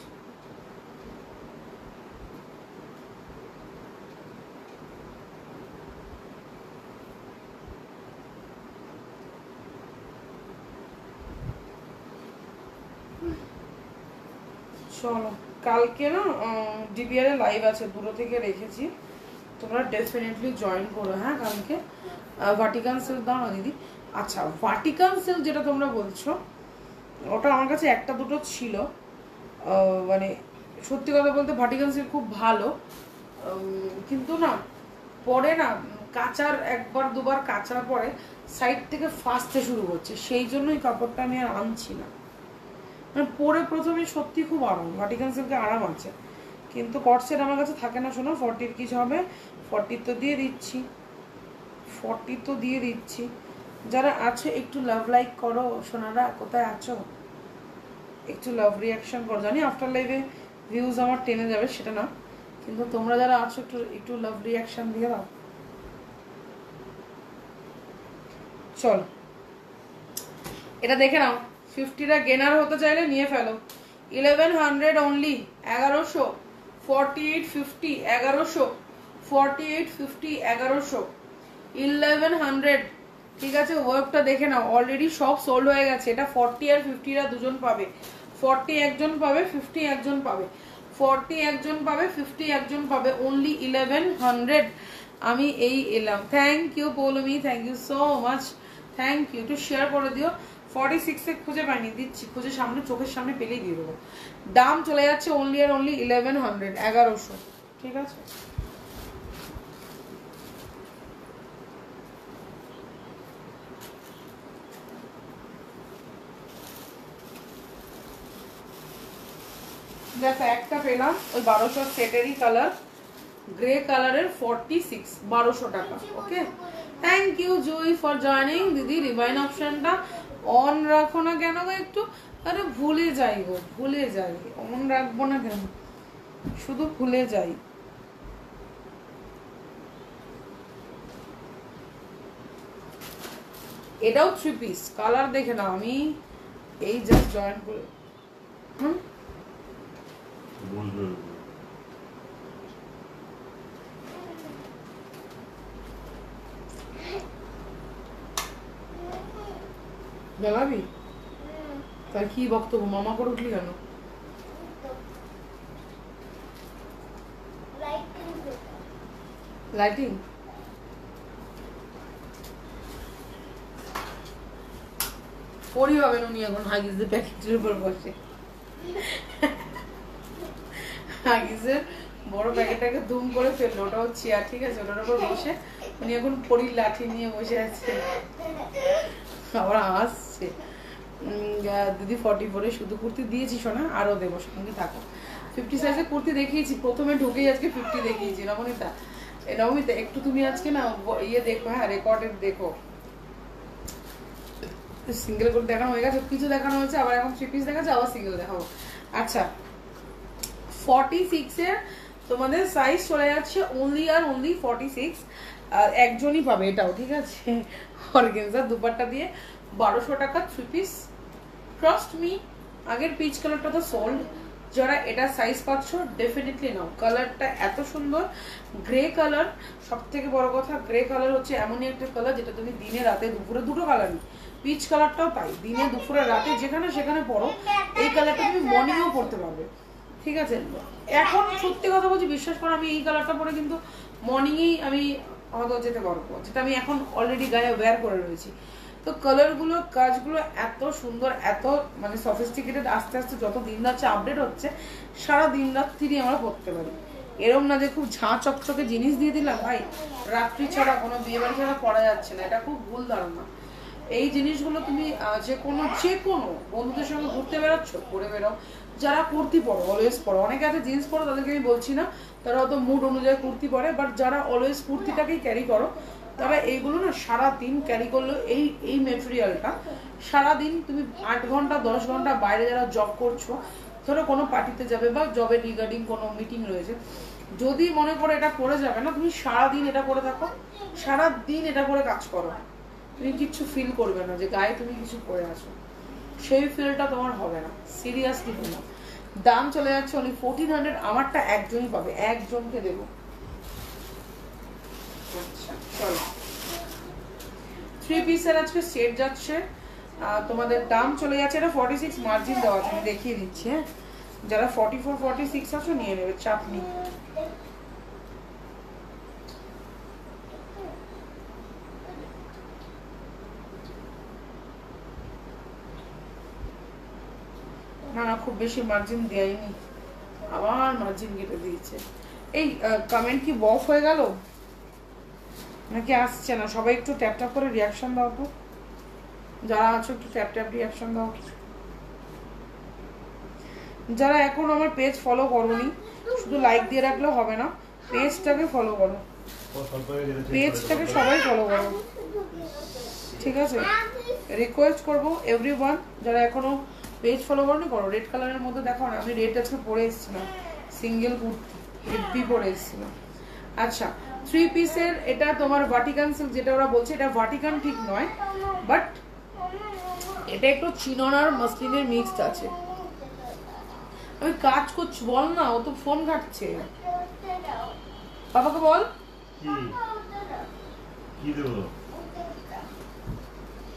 চলো কালকে না ডিবিআর এ লাইভ আছে, দূর থেকে রেখেছি, তোমরা ডেফিনেটলি জয়েন করো। হ্যাঁ কালকে ভাটিকান সিল্ক দাও না দিদি। আচ্ছা ভাটিকান সিল্ক যেটা তোমরা বলছো, ওটা আমার কাছে একটা দুটো ছিল, মানে সত্যি কথা বলতে ভাটিকান সিল্ক খুব ভালো, কিন্তু না পরে না কাচার একবার দুবার কাচার পরে সাইড থেকে ফাঁসতে শুরু করছে, সেই জন্যই কাপড়টা আমি আর আনছি না। মানে পরে প্রথমে সত্যি খুব আরাম, ভাটিকান সিল্কে আরাম আছে, কিন্তু কটসেট আমার কাছে থাকে না শোনো। 40 কিছু হবে, 40 তো দিয়ে দিচ্ছি, 40 তো দিয়ে দিচ্ছি। যারা আছো একটু লাভ লাইক করো সোনারা, কোথায় আছো একটু লাভ রিয়াকশন করো। জানি আফটার লাইভে ভিউজ আমার টেনে যাবে, সেটা না, কিন্তু তোমরা যারা আছো একটু একটু লাভ রিয়াকশন দিয়ে দাও। চলো এটা দেখে নাও, 50টা গেনার হতে চাইলে নিয়ে ফেলো। 1100 অনলি, 1100, 4850, 1100, 4850, 1100, 1100, ঠিক আছে। ওয়েবটা দেখে নাও, অলরেডি সব সোল্ড হয়ে গেছে। এটা 40 আর 50রা দুজন পাবে, 40 একজন পাবে, 50 একজন পাবে, 40 একজন পাবে, 50 একজন পাবে, অনলি 1100। আমি এই এলাম। Thank you Poulami, thank you so much, thank you. একটু শেয়ার করে দিও। 46 খুঁজে পাইনি, দিচ্ছি, খুঁজে সামনে চোখের সামনে পেলেই দিয়ে দেবো। দাম চলে যাচ্ছে অনলি আর অনলি 1100, 1100, ঠিক আছে। দেখো একটা পেলাম ওই 1200 সেটেরই কালার, গ্রে কালারের 46, 1200 টাকা। Okay, thank you Jui for joining. দিদি রিভাইন অপশনটা অন রাখো না কেন গো একটু? আরে ভুলে যাই গো, ভুলে যাই, অন রাখবো না কেন, শুধু ভুলে যাই। এটাও 3 পিস, কালার দেখে নাও। আমি এই জাস্ট জয়েন করে জ্বালাবি। তার কি বক্তব্য? মামা করে উঠলি কেন? লাইটিং পরি হবে উনি এখন হাগিজের প্যাকেটের উপর বসে। হাগিজের বড় প্যাকেটটাকে দুম করে ফেললো, ওটাও চেয়ার, ঠিক আছে, ওটার উপর বসে উনি এখন পরির লাঠি নিয়ে বসে আছে। আবার আসছে দিদি 44 শুধু কুর্তি দিয়েছি শোনা, আরো দেবো, সঙ্গে থাকো। 50 সাইজে কুর্তি দেখিয়েছি, প্রথমে ঢুকেই আজকে 50 দেখিয়েছি। রমণীতা রমণীতা একটু তুমি আজকে না ইয়ে দেখো, হ্যাঁ রেকর্ডেড দেখো। সিঙ্গেল করে দেখানো হয়ে গেছে, কিছু দেখানো হয়েছে, আবার এখন 3 পিস দেখাচ্ছে, আবার সিঙ্গেল দেখাবো। আচ্ছা 46 এর তোমাদের সাইজ চলে যাচ্ছে অনলি আর অনলি 46, একজনই পাবে এটাও, ঠিক আছে। অর্গানজা দুপাট্টা দিয়ে 1200 টাকা 3 পিস। ট্রাস্ট মি, আগের পিচ কালারটা তো সোল্ড, যারা এটা সাইজ পাচ্ছ ডেফিনেটলি নাও। কালারটা এত সুন্দর, গ্রে কালার, সব থেকে বড় কথা গ্রে কালার হচ্ছে এমনই একটা কালার যেটা তুমি দিনে রাতে দুপুরে, দুটো কালারই, পিচ কালারটাও তাই, দিনে দুপুরে রাতে যেখানে সেখানে পরো, এই কালারটা তুমি মর্নিংও পরতে পারবে, ঠিক আছে। এখন সত্যি কথা বলছি, বিশ্বাস করো আমি এই কালারটা পরে কিন্তু মর্নিংয়েই আমি হয়তো যেতে পারবো, যেটা আমি এখন অলরেডি গায়ে ওয়্যার করে রয়েছি। তো কালারগুলো, কাজগুলো এত সুন্দর, এত মানে সফিস্টিকেটেড, আস্তে আস্তে যত দিন যাচ্ছে আপডেট হচ্ছে, সারা দিন রাত্রি আমরা পড়তে পারি। এরম না যে খুব ঝাঁ চকচকে জিনিস দিয়ে দিলাম, ভাই রাত্রি ছাড়া কোনো বিয়ে বাড়ি ছাড়া পড়া যাচ্ছে না, এটা খুব ভুল ধারণা। এই জিনিসগুলো তুমি যে কোনো বন্ধুদের সঙ্গে ঘুরতে বেরোচ্ছ, পরে বেরো। যারা কুর্তি পরো, অলওয়েজ পরো, অনেকে আছে জিন্স পরো, তাদেরকে আমি বলছি না, তারা হয়তো মুড অনুযায়ী কুর্তি পরে, বাট যারা অলওয়েজ কুর্তিটাকেই ক্যারি করো, তারা এইগুলো না সারাদিন ক্যারি করলো। এই মেটেরিয়ালটা সারাদিন তুমি 8 ঘন্টা 10 ঘন্টা বাইরে যারা জব করছো, ধরো কোনো পার্টিতে যাবে বা জবের রিগার্ডিং কোনো মিটিং রয়েছে, যদি মনে করো এটা পরে যাবে না, তুমি সারাদিন এটা পরে থাকো, সারাদিন এটা পরে কাজ করো, তুমি কিচ্ছু ফিল করবে না যে গায়ে তুমি কিছু পরে আছো, সেই ফিলটা তোমার হবে না, সিরিয়াসলি না। দাম চলে যাচ্ছে অনলি 1400, আমারটা একজনই পাবে, একজনকে দেবো। আচ্ছা চলো, 3 পিসের আজকে সেট যাচ্ছে, তোমাদের দাম চলে যাচ্ছে, এটা 46 মার্জিন দেওয়া আছে, আমি দেখিয়ে দিচ্ছি। হ্যাঁ, যারা 44 46 আছো নিয়ে নেবে, চাপ নেই। না না, খুব বেশি মার্জিন দেয়নি, আবার মার্জিন কেটে দিয়েছে। এই কমেন্ট কি বফ হয়ে গেল নাকি আসছে না? সবাই একটু ট্যাপ ট্যাপ করে রিয়াকশন দাও তো, যারা আছো একটু ট্যাপ ট্যাপ রিয়াকশন দাও। যারা এখন আমার পেজ ফলো করোনি, শুধু লাইক দিয়ে রাখলেও হবে না, পেজটাকে ফলো করো, পেজটাকে সবাই ফলো করো, ঠিক আছে। রিকোয়েস্ট করবো এভরিওয়ান, যারা এখনো পেজ ফলো করোনি করো। রেড কালারের মধ্যে দেখো না, আমি রেড আজকে পরে এসেছিলাম, সিঙ্গেল কুর্তি হেভি পরে এসেছিলাম। আচ্ছা 3 পিসের এটা তোমার ভাটিকান সিল্ক, যেটা ওরা বলছে এটা ভাটিকান ঠিক নয়, বাট এটা একটু চিনন আর মসলিনের মিক্সড আছে। আমি কাজ করছি, বল না, ও তো ফোন ঘাটছে, বাবাকে বল।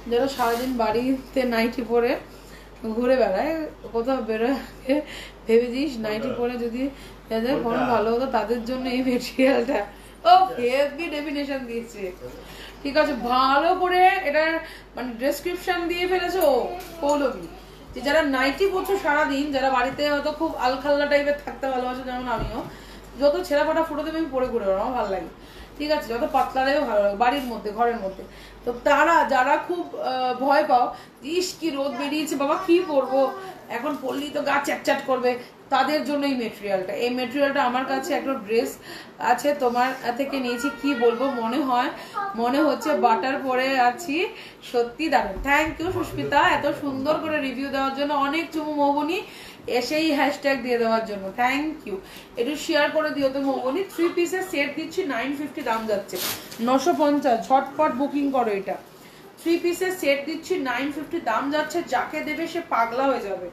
যারা সারাদিন বাড়িতে নাইটি পরে ঘুরে বেড়ায়, কোথাও বেরোয়, ভেবেছিস নাইটি পরে যদি যাদের ফোন ভালো হতো তাদের জন্য এই মেটেরিয়ালটা। ও হেভি ডেফিনেশন দিয়েছে, ঠিক আছে, ভালো করে এটা মানে ডেসক্রিপশন দিয়ে ফেলেছে ও পৌলমী, যে যারা নাইটি পরছো সারাদিন, যারা বাড়িতে হয়তো খুব আলখাল্লা টাইপের থাকতে ভালোবাসে, যেমন আমিও, যত ছেঁড়া ফাটা ফুটো দেবে আমি পরে ঘুরে বেড়াবো, আমার ভালো লাগে, ঠিক আছে, যত পাতলা দেবে ভালো লাগে, বাড়ির মধ্যে ঘরের মধ্যে। তো তারা যারা খুব ভয় পাও, ইস কি রোদ বেরিয়েছে বাবা কি পরবো, এখন পরলেই তো গা চ্যাটচ্যাট করবে, তাদের জন্য এই মেটেরিয়ালটা। এই মেটেরিয়ালটা আমার কাছে একটা ড্রেস আছে তোমার থেকে নিয়েছি, কি বলবো, মনে হচ্ছে বাটার পরে আছি, সত্যি দারুণ। থ্যাংক ইউ সুস্মিতা, এত সুন্দর করে রিভিউ দেওয়ার জন্য, অনেক চুমু মৌবনি এসেই হ্যাশট্যাগ দিয়ে দেওয়ার জন্য, থ্যাংক ইউ। একটু শেয়ার করে দিও তো মৌবনি। 3 পিসের সেট দিচ্ছি 950 দাম যাচ্ছে, 950, ঝটপট বুকিং করো এটা। 3 পিসের সেট দিচ্ছি 950 দাম যাচ্ছে। যাকে দেবে সে পাগলা হয়ে যাবে,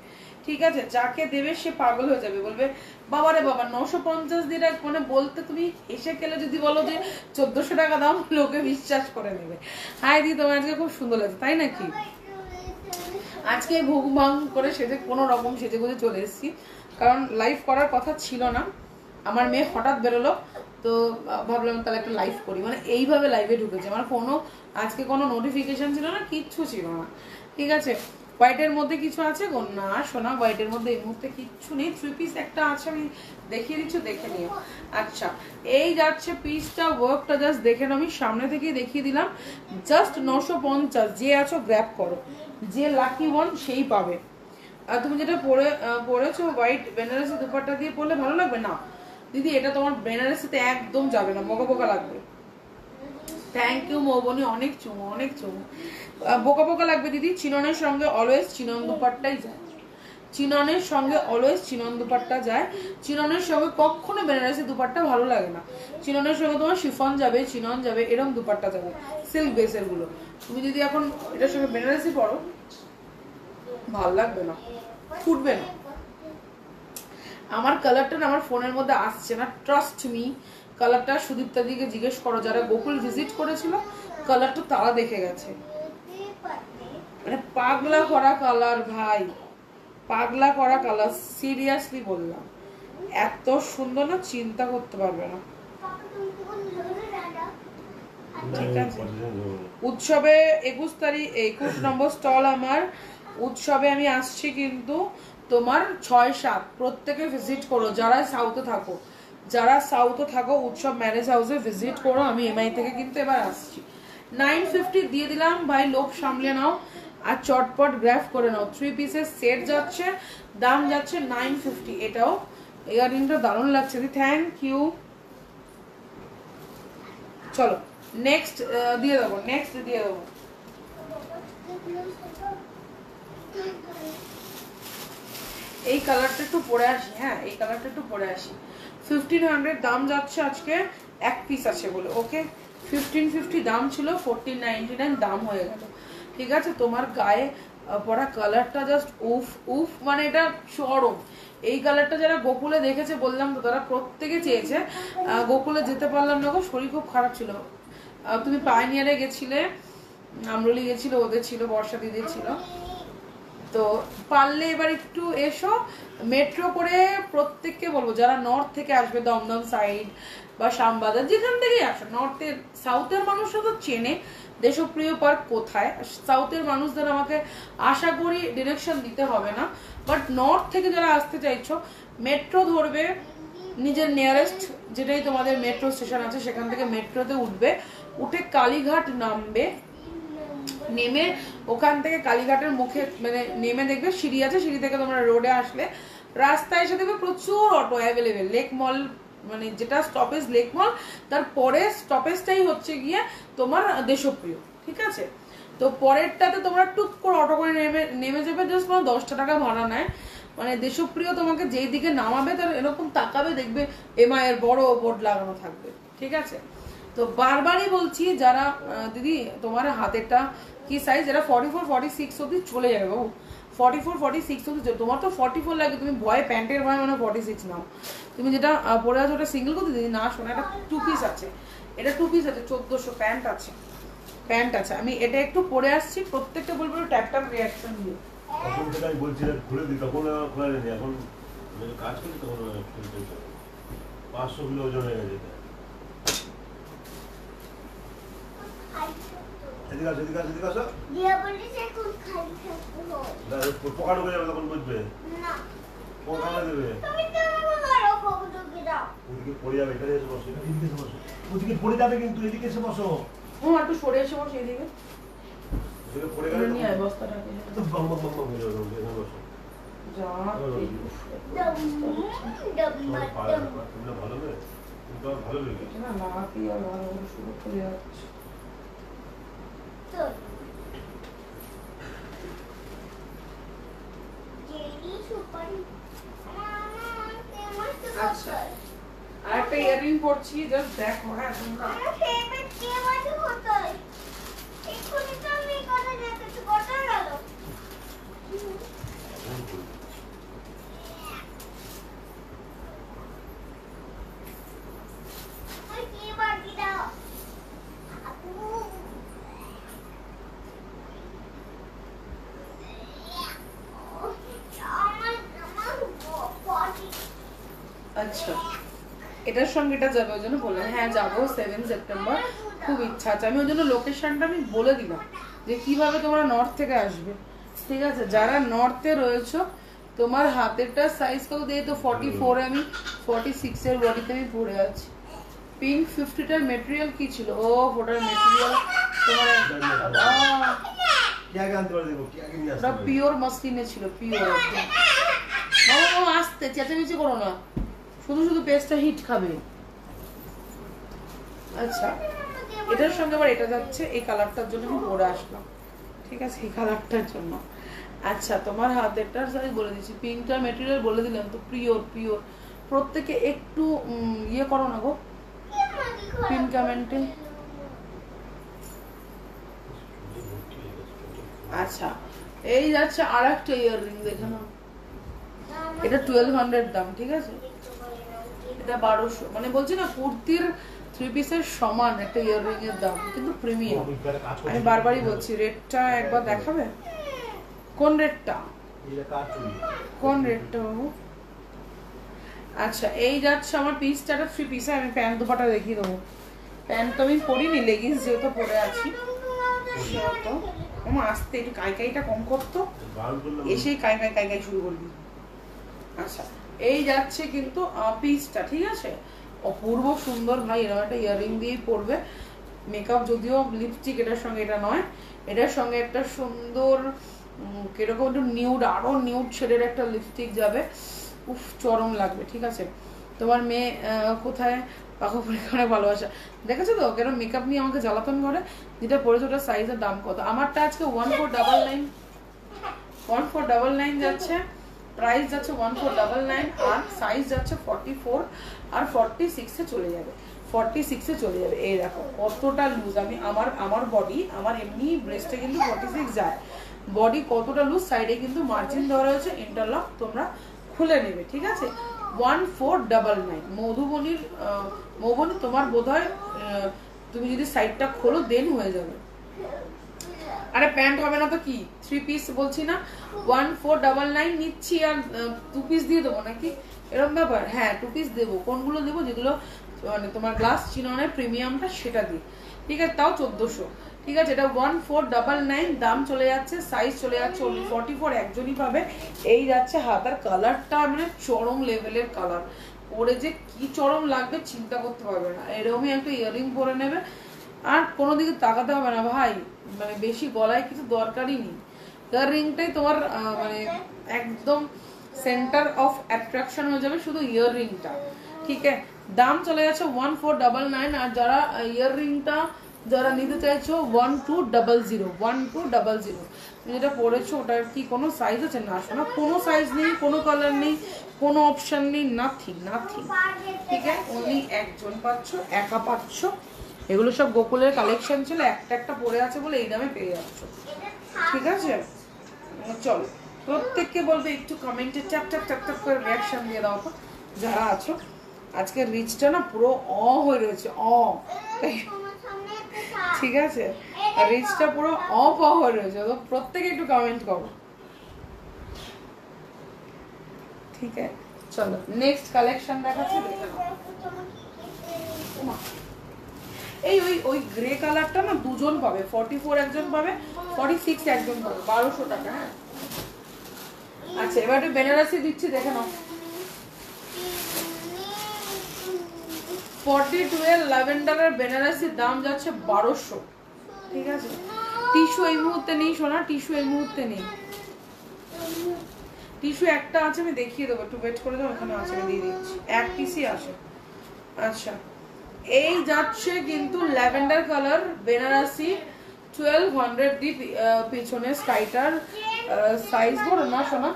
ঠিক আছে? যাকে দেবে সে পাগল হয়ে যাবে, বলবে বাবারে বাবা 950 দিয়ে মানে বলতে তুমি এসে গেলে যদি বলো যে 1400 টাকা দাম, লোকে বিশ্বাস করে নেবে। হাই দি, তোমার আজকে খুব সুন্দর লাগছে, তাই নাকি? আজকে ভুগ ভাং করে সেজে কোনো রকম সেজে গুজে চলে এসেছি, কারণ লাইভ করার কথা ছিল না। আমার মেয়ে হঠাৎ বেরোলো, তো ভাবলাম তাহলে একটা লাইভ করি, মানে এইভাবে লাইভে ঢুকেছে। আমার ফোনও আজকে কোনো নোটিফিকেশন ছিল না, কিচ্ছু ছিল না, ঠিক আছে? হোয়াইটের মধ্যে কিছু আছে গো? না সোনা, হোয়াইটের মধ্যে এই মুহূর্তে কিচ্ছু নেই। 3 পিস একটা আছে, আমি দেখিয়ে দিচ্ছি, দেখে নিও। আচ্ছা, এই যাচ্ছে পিসটা, ওয়ার্কটা জাস্ট দেখে নাও, আমি সামনে থেকেই দেখিয়ে দিলাম। জাস্ট 950, যে আছো গ্র্যাব করো, যে লাকি ওয়ান সেই পাবে। আর তুমি যেটা পরেছো হোয়াইট বেনারসি দুপাট্টা দিয়ে পরলে ভালো লাগবে না দিদি, এটা তোমার বেনারসিতে একদম যাবে না, বোকা বোকা লাগবে। থ্যাংক ইউ মৌবনি, অনেক চুমো, অনেক চুমো। বোকা বোকা লাগবে দিদি। চিননের সঙ্গে অলওয়েজ চিনন দুপাট্টাই যায়, চিননের সঙ্গে অলওয়েজ চিনন দুপাট্টা যায়। চিননের সঙ্গে কখনো বেনারসি দুপাট্টা ভালো লাগে না। চিননের সঙ্গে তোমার শিফন যাবে, চিনন যাবে, এরকম দুপাট্টা যাবে, সিল্ক বেসের গুলো। তুমি যদি এখন এটার সঙ্গে বেনারসি পরো, ভালো লাগবে না, ফুটবে না। আমার কালারটা আমার ফোনের মধ্যে আসছে না, ট্রাস্ট মি। কালারটা সুদীপ্তা দিকে জিজ্ঞেস করো, যারা গোকুল ভিজিট করেছিল, কালারটা তারা দেখে গেছে। মানে পাগলা করা কালার ভাই, পাগলা করা কালার, সিরিয়াসলি বললাম, এত সুন্দর না, চিন্তা করতে পারবে না। ঠিক আছে, উৎসবে 21 নম্বর স্টল আমার। উৎসবে আমি আসছি কিন্তু তোমার 6-7, প্রত্যেকে ভিজিট করো। যারা সাউথে থাকো উৎসব ম্যারেজ হাউসে ভিজিট করো। আমি এমআই থেকে কিন্তু এবার আসছি। 950 দিয়ে দিলাম ভাই, লোভ সামলে নাও আর চটপট গ্র্যাব করে নাও। 3 পিসের সেট যাচ্ছে, দাম যাচ্ছে 950। এটাও ইয়াররিংটা দারুণ লাগছে, থ্যাংক ইউ। চলো নেক্সট দিয়ে দেবো, এই কালারটা একটু পরে আসি। হ্যাঁ, এই কালারটা একটু পরে আসি। 1500 দাম যাচ্ছে আজকে, এক পিস আছে বলে। ওকে, 1550 দাম ছিল, 1499 দাম হয়ে গেল, ঠিক আছে? তোমার গায়ে পরা কালারটা জাস্ট উফ উফ, মানে এটা চরম। এই কালারটা যারা গোকুলে দেখেছে, বললাম তো, তারা প্রত্যেকে চেয়েছে। গোকুলে যেতে পারলাম না গো, শরীর খুব খারাপ ছিল। তুমি পাইনিয়ারে গেছিলে, আমরলি গেছিল, ওদের ছিল, বর্ষা দিদি ছিল। তো পারলে এবার একটু এসো, মেট্রো করে। প্রত্যেককে বলবো যারা নর্থ থেকে আসবে, দমদম সাইড বা শ্যামবাজার, যেখান থেকেই আসো, নর্থের সাউথের মানুষরা তো চেনে দেশপ্রিয় পার্ক কোথায়। সাউথের মানুষদের আমাকে আশা করি ডিরেকশন দিতে হবে না, বাট নর্থ থেকে যারা আসতে চাইছো, মেট্রো ধরবে, নিজের নিয়ারেস্ট যেটাই তোমাদের মেট্রো স্টেশন আছে সেখান থেকে মেট্রোতে উঠবে, উঠে কালীঘাট নামবে, নেমে ওখান থেকে কালীঘাটের মুখে মানে নেমে দেখবে সিঁড়ি আছে, সিঁড়ি থেকে তোমরা রোডে আসলে রাস্তায় এসে দেখবে প্রচুর অটো অ্যাভেলেবেল। লেক মল, মানে যেটা স্টপেজ লেক মল, তারপরে স্টপেজটাই হচ্ছে গিয়ে তোমার দেশপ্রিয়, ঠিক আছে? তো পরেরটাতে তোমরা টুক করে অটো করে নেমে যাবে, জাস্ট 10 টাকা ভাড়া নেয়। মানে দেশপ্রিয় তোমাকে যেই দিকে নামাবে তার এরকম তাকাবে, দেখবে এমআই এর বড় বোর্ড লাগানো থাকবে, ঠিক আছে? তো বারবারই বলছি, যারা দিদি তোমার হাতেরটা কি সাইজ, এরা 44-46 অব্দি চলে যাবে বাবু, 44-46 অব্দি। তোমার তো 44 লাগে, তুমি ভয় প্যান্টের ভয় মানে 46 নাও। তুমি যেটা পরে আছো ওটা সিঙ্গেল করতে দিদি, না শোনা, এটা 2 পিস আছে, এটা 2 পিস আছে, 1400 প্যান্ট আছে। আমি এটা একটু পরে আসছি, প্রত্যেকটা বলবো ট্যাপ ট্যাপ রিয়াকশন দিয়ে। এখন যেটা আমি বলছি খুলে দিই, তখন খোলা যায়নি, এখন কাজ করি তখন 500 কিলো ওজন হয়ে গেছে। এদিকে আসো, এদিকে আসো, এদিকে আসো। পোকা ঢুকে যাবে, তখন বুঝবে না, পোকা দেবে, ওদিকে পড়ে যাবে। এখানে এসে বসো, এদিকে এসে বসো, ওদিকে পড়ে যাবে কিন্তু, এদিকে এসে বসো। একটু সরে এসে বসো, এদিকে পড়ে গেলে নিয়ে আয় বস্তাটাকে, বম বম বম হয়ে যাবে। এখানে বসো, যা ভালো মেয়ে, কিন্তু ভালো লেগেছে না, না কি আর ভালো করে শুরু করে যাচ্ছে। আচ্ছা, আর একটা ইয়ারিং পরছি, জাস্ট দেখো। হ্যাঁ, তোমরা আচ্ছা, এটার সঙ্গে এটা যাবে, ওই জন্য বললাম হ্যাঁ যাবো 7 সেপ্টেম্বর, খুব ইচ্ছা আছে। আমি ওই জন্য লোকেশনটা আমি বলে দিলাম যে কিভাবে তোমরা নর্থ থেকে আসবে, ঠিক আছে? যারা নর্থে রয়েছো, তোমার হাতেরটা সাইজ কত দিয়ে তো 44, আমি 46 এর বডিতে আমি পরে আছি। পিঙ্ক 50টার মেটেরিয়াল কি ছিল? ও ওটার মেটেরিয়াল তোমার ওটা পিওর মসলিনে ছিল, পিওর একদম। বাবা আসতে চেঁচামেচি করো না, শুধু শুধু পেস্টটা হিট খাবে। আচ্ছা, এটার সঙ্গে আবার এটা যাচ্ছে, এই কালারটার জন্য আমি পরে আসলাম, ঠিক আছে? এই কালারটার জন্য। আচ্ছা, তোমার হাতেরটার সাইজ বলে দিচ্ছি, পিঙ্কটার মেটেরিয়াল বলে দিলাম তো, পিওর পিওর। প্রত্যেকে একটু ইয়ে করো না গো পিন কমেন্টে। আচ্ছা, এই যাচ্ছে আর একটা ইয়াররিং, দেখে নাও। এটা 1200 দাম, ঠিক আছে? এটা 1200, মানে বলছি না কুর্তির 3 পিসের সমান একটা ইয়াররিং এর দাম, কিন্তু প্রিমিয়াম। আমি বারবারই বলছি, রেটটা একবার দেখাবে? কোন রেটটা? কোন রেটটা বাবু? আচ্ছা, এই যাচ্ছে আমার পিসটা, 3 পিসে। আমি প্যান্ট দুপাটা দেখিয়ে দেবো। প্যান্ট তো আমি পরিনি, লেগিংস যেহেতু পরে আছি সেহেতু। আমার আসতে একটু কাইকাইটা কম করতো, এসেই কাইকাই শুরু করবি। আচ্ছা, এই যাচ্ছে কিন্তু পিসটা, ঠিক আছে? অপূর্ব সুন্দর ভাই, এরকম একটা ইয়াররিং দিয়েই পরবে। মেকআপ যদিও লিপস্টিক এটার সঙ্গে এটা নয়, এটার সঙ্গে একটা সুন্দর কিরকম একটু নিউড, আরো নিউড শেডের একটা লিপস্টিক যাবে। উফ, চরম লাগবে, ঠিক আছে? তোমার মেয়ে কোথায় পাখা পরীক্ষা ভালোবাসা দেখেছো তো, কেন মেকআপ নিয়ে আমাকে জ্বালাতন করে। যেটা পরেছে ওটার সাইজের দাম কত? আমারটা আজকে 1499 যাচ্ছে, প্রাইস যাচ্ছে 1499, আর সাইজ যাচ্ছে 44 আর 46 এ চলে যাবে, 46 এ চলে যাবে। এই দেখো কতটা লুজ। আমি আমার বডি, আমার এমনি ব্রেস্টে কিন্তু 46 যায়, বডি কতটা লুজ। সাইডে কিন্তু মার্জিন দেওয়া রয়েছে, ইন্টারলক, তোমরা খুলে নেবে, ঠিক আছে? 1499 মধুবনীর মৌবনী। তোমার বোধহয় তুমি যদি সাইডটা খোলো দেন হয়ে যাবে। আরে প্যান্ট হবে না তো কি, 3 পিস বলছি না? 1499 নিচ্ছি, আর 2 পিস দিয়ে দেবো নাকি এরকম ব্যাপার? হ্যাঁ 2 পিস দেবো। কোনগুলো দেবো? যেগুলো মানে তোমার গ্লাস চিননের প্রিমিয়ামটা সেটা দিই, ঠিক আছে? তাও 1400, ঠিক আছে? এটা 1499 দাম চলে যাচ্ছে, সাইজ চলে যাচ্ছে 44, একজনই পাবে। এই যাচ্ছে হাতার কালারটা, মানে চরম লেভেলের কালার, পরে যে কি চরম লাগবে চিন্তা করতে পারবে না। এরকমই একটা ইয়াররিং পরে নেবে, আর কোনো দিকে তাকাতে হবে না ভাই, মানে বেশি গলায় কিছু দরকারই নেই। ইয়াররিংটাই তোমার মানে একদম সেন্টার অফ অ্যাট্রাকশন হয়ে যাবে, শুধু ইয়াররিংটা, ঠিক আছে? দাম চলে যাচ্ছে 1499, আর যারা ইয়াররিংটা যারা নিতে চাইছো 1200, যেটা পরেছো ওটার কি কোনো সাইজ আছে? না শোনা, কোনো সাইজ নেই, কোনো কালার নেই, কোনো অপশন নেই, নাথিং, ঠিক আছে? অনলি একজন পাচ্ছ, একা পাচ্ছ। এগুলো সব গোকুলের কালেকশন ছিল, একটা একটা পরে আছে বলে এই দামে পেয়ে যাচ্ছ, ঠিক আছে? চলো, প্রত্যেককে বলবে একটু কমেন্টে ট্যাপ করে রিয়াকশন দিয়ে দাও তো যারা আছো। আজকে রিচটা না পুরো হয়ে রয়েছে, ঠিক আছে? আর রিচটা পুরো হয়ে রয়েছে, তো প্রত্যেকে একটু কমেন্ট করো, ঠিক আছে? চলো নেক্সট কালেকশন দেখাচ্ছি, দেখে নাও। এই ওই গ্রে কালারটা না দুজন পাবে, 44 একজন পাবে, 46 একজন পাবে, 1200 টাকা। হ্যাঁ, আচ্ছা, এবার একটু বেনারসি দিচ্ছি, দেখে নাও। 42 এর ল্যাভেন্ডারের বেনারসির দাম যাচ্ছে 1200, ঠিক আছে? টিস্যু এই মুহূর্তে নেই সোনা, টিস্যু এই মুহূর্তে নেই। টিস্যু একটা আছে, আমি দেখিয়ে দেবো, একটু ওয়েট করে দাও, ওখানে আছে, আমি দিয়ে দিচ্ছি, এক পিসই আছে। আচ্ছা, এই যাচ্ছে কিন্তু ল্যাভেন্ডার কালার বেনারসি 1200 দি পিছনে স্কাইটার সাইজ বড় না শোনা,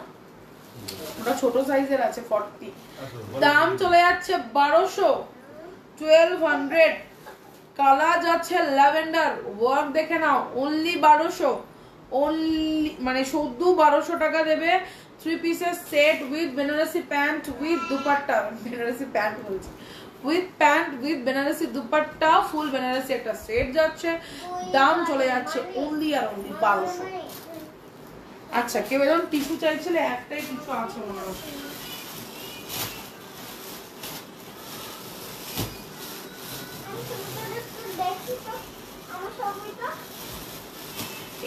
ওটা ছোট সাইজের আছে 40, দাম চলে যাচ্ছে 1200, 1200। কালার যাচ্ছে ল্যাভেন্ডার, ওয়ার্ক দেখে নাও, অনলি 1200, অনলি মানে শুধু 1200 টাকা দেবে 3 পিসের set with Banarasi pant with dupatta, Banarasi pant বলছি, with pant with Banarasi dupatta, full Banarasi একটা সেট যাচ্ছে, দাম চলে যাচ্ছে অনলি আর অনলি 1200। আচ্ছা কেউ এরকম টিস্যু চাইছিলে? একটাই টিস্যু আছে মনে হয়।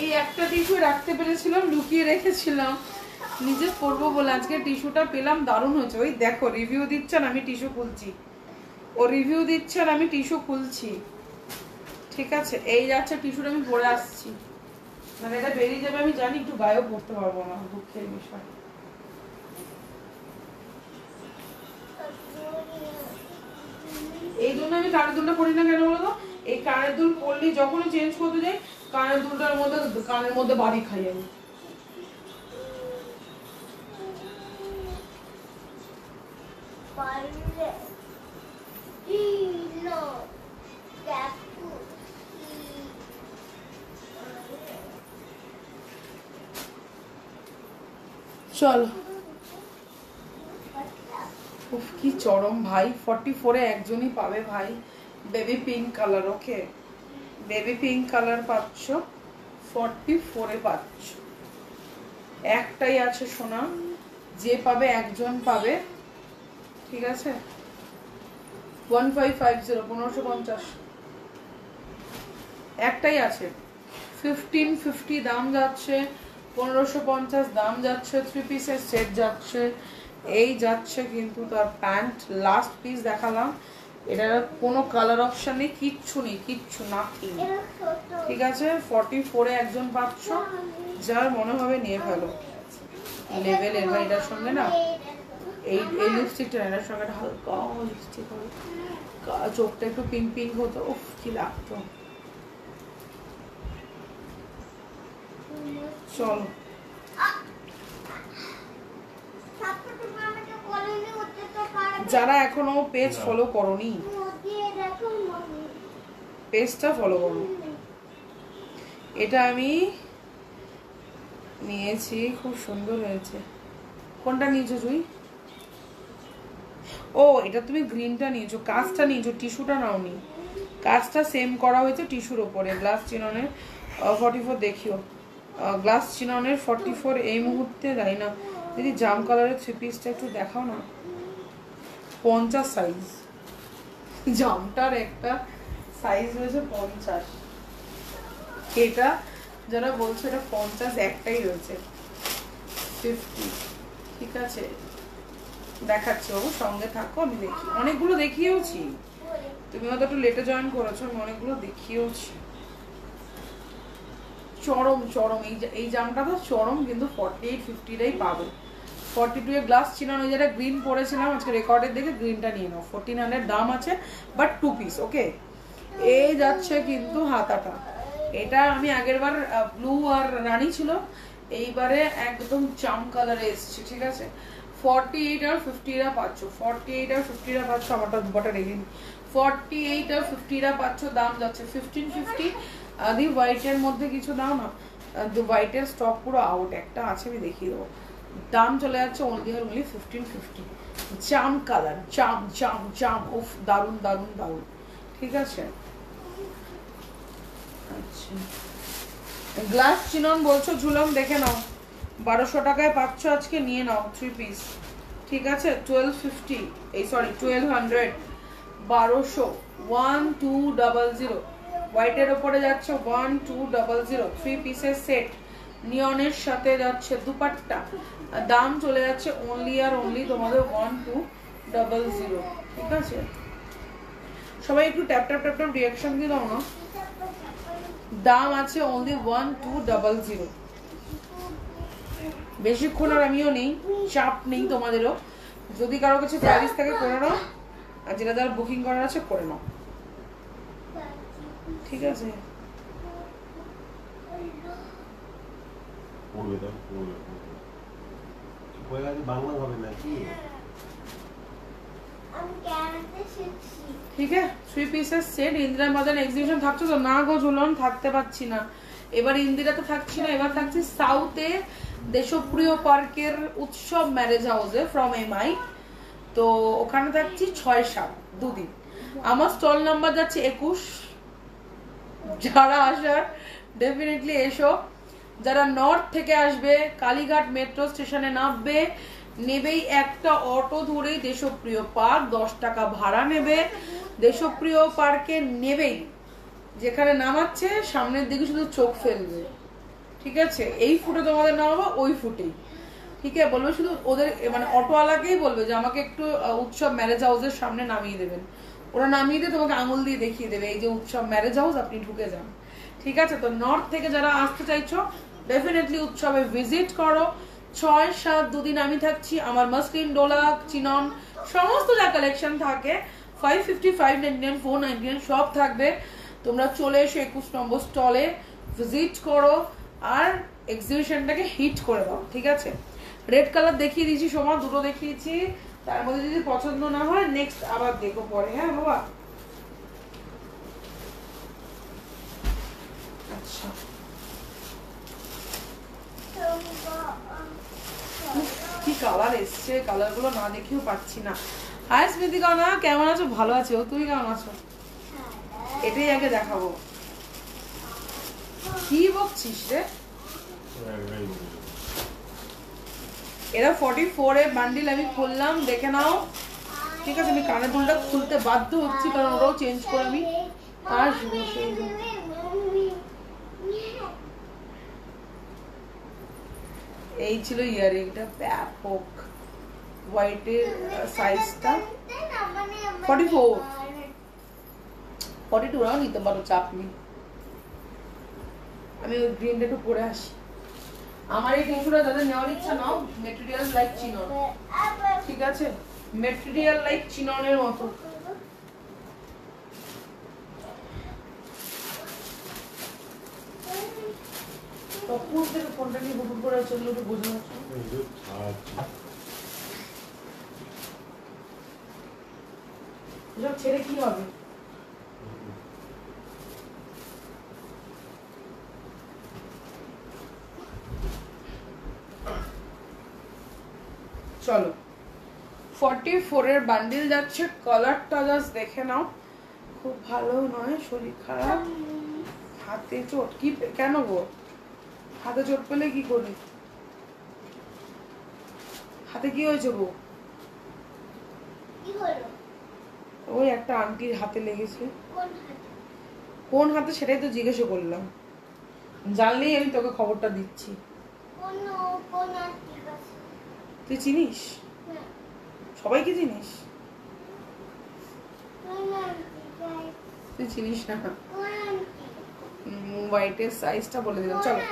এই একটা টিস্যু রাখতে পেরেছিলাম, লুকিয়ে রেখেছিলাম নিজে পরবো বলে, আজকে টিস্যুটা পেলাম, দারুণ হয়েছে। ওই দেখো রিভিউ দিচ্ছেন, আমি টিস্যু খুলছি, ও রিভিউ দিচ্ছেন, আমি টিস্যু খুলছি। ঠিক আছে, এই যাচ্ছে টিস্যুটা, আমি পরে আসছি, মানে এটা বেরিয়ে যাবে আমি জানি, একটু গায়েও পড়তে পারবো না, দুঃখের বিষয়। এই জন্য আমি কানের দুলটা পরি না, কেন বলো তো? এই কানের দুল পরলি যখনই চেঞ্জ করতে যাই, কানের দুলটার মধ্যে কানের মধ্যে বাড়ি খাই আমি। চলো, উফ কি চরম ভাই, 44-এ একজনই পাবে ভাই, বেবি পিঙ্ক কালার। ওকে, বেবি পিঙ্ক কালার পাচ্ছ, 44-এ পাচ্ছ, একটাই আছে সোনা, যে পাবে একজন পাবে। ঠিক আছে, 1550, 1550 একটাই আছে। 1550 দাম যাচ্ছে, 1550 দাম যাচ্ছে, 3 পিসের সেট যাচ্ছে, এই যাচ্ছে কিন্তু তার প্যান্ট। লাস্ট পিস দেখালাম, এটার কোনো কালার অপশন নেই, কিচ্ছু নেই, কিচ্ছু নাথিং। ঠিক আছে, 44-এ একজন পাচ্ছ, যার মনে হবে নিয়ে ফেলো। লেভেলের ভাই এটার সঙ্গে না, এই লিপস্টিকটা এটার সঙ্গে হালকা লিপস্টিক হবে, চোখটা একটু পিঙ্ক পিঙ্ক হতো, উফ কি লাগতো। চলো, যারা এখনো পেজ ফলো করোনি, পেজটা ফলো করো। এটা আমি নিয়েছি, খুব সুন্দর হয়েছে। কোনটা নিয়েছো তুই? ও এটা তুমি গ্রিনটা নিয়েছো, কাজটা নিয়েছো, টিস্যুটা নাওনি। কাজটা সেম করা হয়েছে টিস্যুর ওপরে। গ্লাস চিননের 44 দেখিও, গ্লাস চিননের 44 এই মুহূর্তে যাই না। দিদি জাম কালারের 3 পিসটা একটু দেখাও না। 50 সাইজ, জামটার একটা সাইজ রয়েছে 50। এটা যারা বলছে এটা 50 একটাই রয়েছে 50। ঠিক আছে, দেখাচ্ছি, ও সঙ্গে থাকো, আমি দেখি, অনেকগুলো দেখিয়েওছি, তুমি হয়তো একটু লেটে জয়েন করেছো, আমি অনেকগুলো দেখিয়েওছি। চরম চরম, এই জামটা তো চরম, কিন্তু 48-50টাই পাবে। 42 এ গ্লাস ছিল না, যেটা গ্রিন পরেছিলাম আজকে রেকর্ডের দেখে, গ্রিনটা নিয়ে নাও, 1400 দাম আছে, বাট 2 পিস। ওকে, এই যাচ্ছে কিন্তু হাতাটা, এটা আমি আগের বার ব্লু আর রানী ছিল, এইবারে একদম চাম কালারে এসছে। ঠিক আছে, 48 আর 50 পাচ্ছ, 48 আর 50 পাচ্ছ, আমারটা দুপাটা রেখে নি, 48 আর 50 পাচ্ছ, দাম যাচ্ছে 1550। দি হোয়াইটের মধ্যে কিছু দাও না, হোয়াইটের স্টক পুরো আউট, একটা আছে আমি দেখিয়ে দেবো, দাম চলে যাচ্ছে অনলি আর অনলি 1550। জাম কালার, জাম জাম জাম, উফ দারুন দারুন দারুন। ঠিক আছে, আচ্ছা গ্লাস চিনন বলছো, ঝুলন দেখে নাও, 1200 টাকায় পাচ্ছ আজকে, নিয়ে নাও 3 পিস। ঠিক আছে, 1250, এই সরি 1200, 1200, 1200, হোয়াইটের ওপরে যাচ্ছে 1200, 3 পিসের সেট, নিয়নের সাথে যাচ্ছে দুপাট্টা, দাম চলে যাচ্ছে অনলি আর অনলি তোমাদের 1200। ঠিক আছে, সবাই একটু tap tap tap tap reaction দিয়ে দাও না। দাম আছে অনলি 1200। বেশিক্ষণ আর আমিও নেই, চাপ নেই তোমাদেরও, যদি কারো কাছে প্রাইস থাকে করে নাও, আর যেটা যারা বুকিং করার আছে করে নাও। ঠিক আছে, বাংলা হবে নাকি? ঠিক আছে, 3 পিসের সেট, ইন্দিরা বাজার এক্সিবিশন থাকছো তো? না গো ঝুলন, থাকতে পারছি না, এবার ইন্দিরাতে থাকছি না, এবার থাকছি সাউথে দেশপ্রিয় পার্কের উৎসব ম্যারেজ হাউসে ফ্রম এমআই। তো ওখানে থাকছি 6-7 দুদিন। আমার স্টল নাম্বার যাচ্ছে 21। যারা আসার ডেফিনেটলি এসো। যারা নর্থ থেকে আসবে কালীঘাট মেট্রো স্টেশনে নামবে, নেবেই একটা অটো ধরেই দেশপ্রিয় পার্ক, 10 টাকা ভাড়া নেবে। দেশপ্রিয় পার্কে নেবেই, যেখানে নামাচ্ছে সামনের দিকে শুধু চোখ ফেলবে, ঠিক আছে? এই ফুটে তোমাদের নামাবো, ওই ফুটেই, ঠিক আছে? বলবে শুধু ওদের মানে অটোওয়ালাকেই বলবে যে আমাকে একটু উৎসব ম্যারেজ হাউসের সামনে নামিয়ে দেবেন। ওরা নামিয়ে দিয়ে তোমাকে আঙুল দিয়ে দেখিয়ে দেবে এই যে উৎসব ম্যারেজ হাউস, আপনি ঢুকে যান, ঠিক আছে? তো নর্থ থেকে যারা আসতে চাইছো ডেফিনেটলি উৎসবে ভিজিট করো। 6-7 দুদিন আমি থাকছি। আমার মাসলিন, ডোলা, চিনন সমস্ত যা কালেকশন থাকে 550, 599, 499 সব থাকবে। তোমরা চলে এসো 21 নম্বর স্টলে ভিজিট করো আর এক্সিবিশনটাকে হিট করে দাও, ঠিক আছে? রেড কালার দেখিয়ে দিয়েছি সোমা, দুটো দেখিয়েছি। তার মধ্যে যদি পছন্দ না হয় নেক্সট আবার দেখো পরে, হ্যাঁ বাবা? আচ্ছা, কি কালার এসছে, কালার গুলো না দেখেও পাচ্ছি না। হাই স্মৃতিকা, না কেমন আছো? ভালো আছো, তুমি কেমন আছো? এটাই আগে দেখাবো। কি বকছিস রে? এরা 44 এর বান্ডিল আমি খুললাম, দেখে নাও, ঠিক আছে? আমি কানের দুলটা খুলতে বাধ্য হচ্ছি কারণ ওরাও চেঞ্জ করে আমি আসবো সেই জন্য। এই ছিল ইয়ারিংটা, ব্যাপক হোয়াইটের সাইজটা 44, 42 নিতে পারো, চাপ নেই। আমি ওই গ্রিনটা একটু পরে আসি। আমার এই টিস্যুটা যাদের নেওয়ার ইচ্ছা নাও, মেটেরিয়াল লাইক চিনন, ঠিক আছে? মেটেরিয়াল লাইক চিননের মতো। তো কোন থেকে ফোনটা নিয়ে বুকুর করে চললো একটু বুঝে যাচ্ছে। এসব ছেড়ে কি হবে? চলো 44 এর বান্ডিল যাচ্ছে। কালারটা জাস্ট দেখে নাও, খুব ভালো নয়, শরীর খারাপ, হাতে চোট। কি কেন গো? হাতে চোট পেলে কি করি? হাতে কি হয়েছে গো? ওই একটা আন্টির হাতে লেগেছে। কোন হাতে সেটাই তো জিজ্ঞেস করলাম, জানলেই আমি তোকে খবরটা দিচ্ছি। তুই চিনিস? সবাইকে চিনিস? তুই চিনিস না? হোয়াইটের সাইজটা বলে দিলাম। চলো,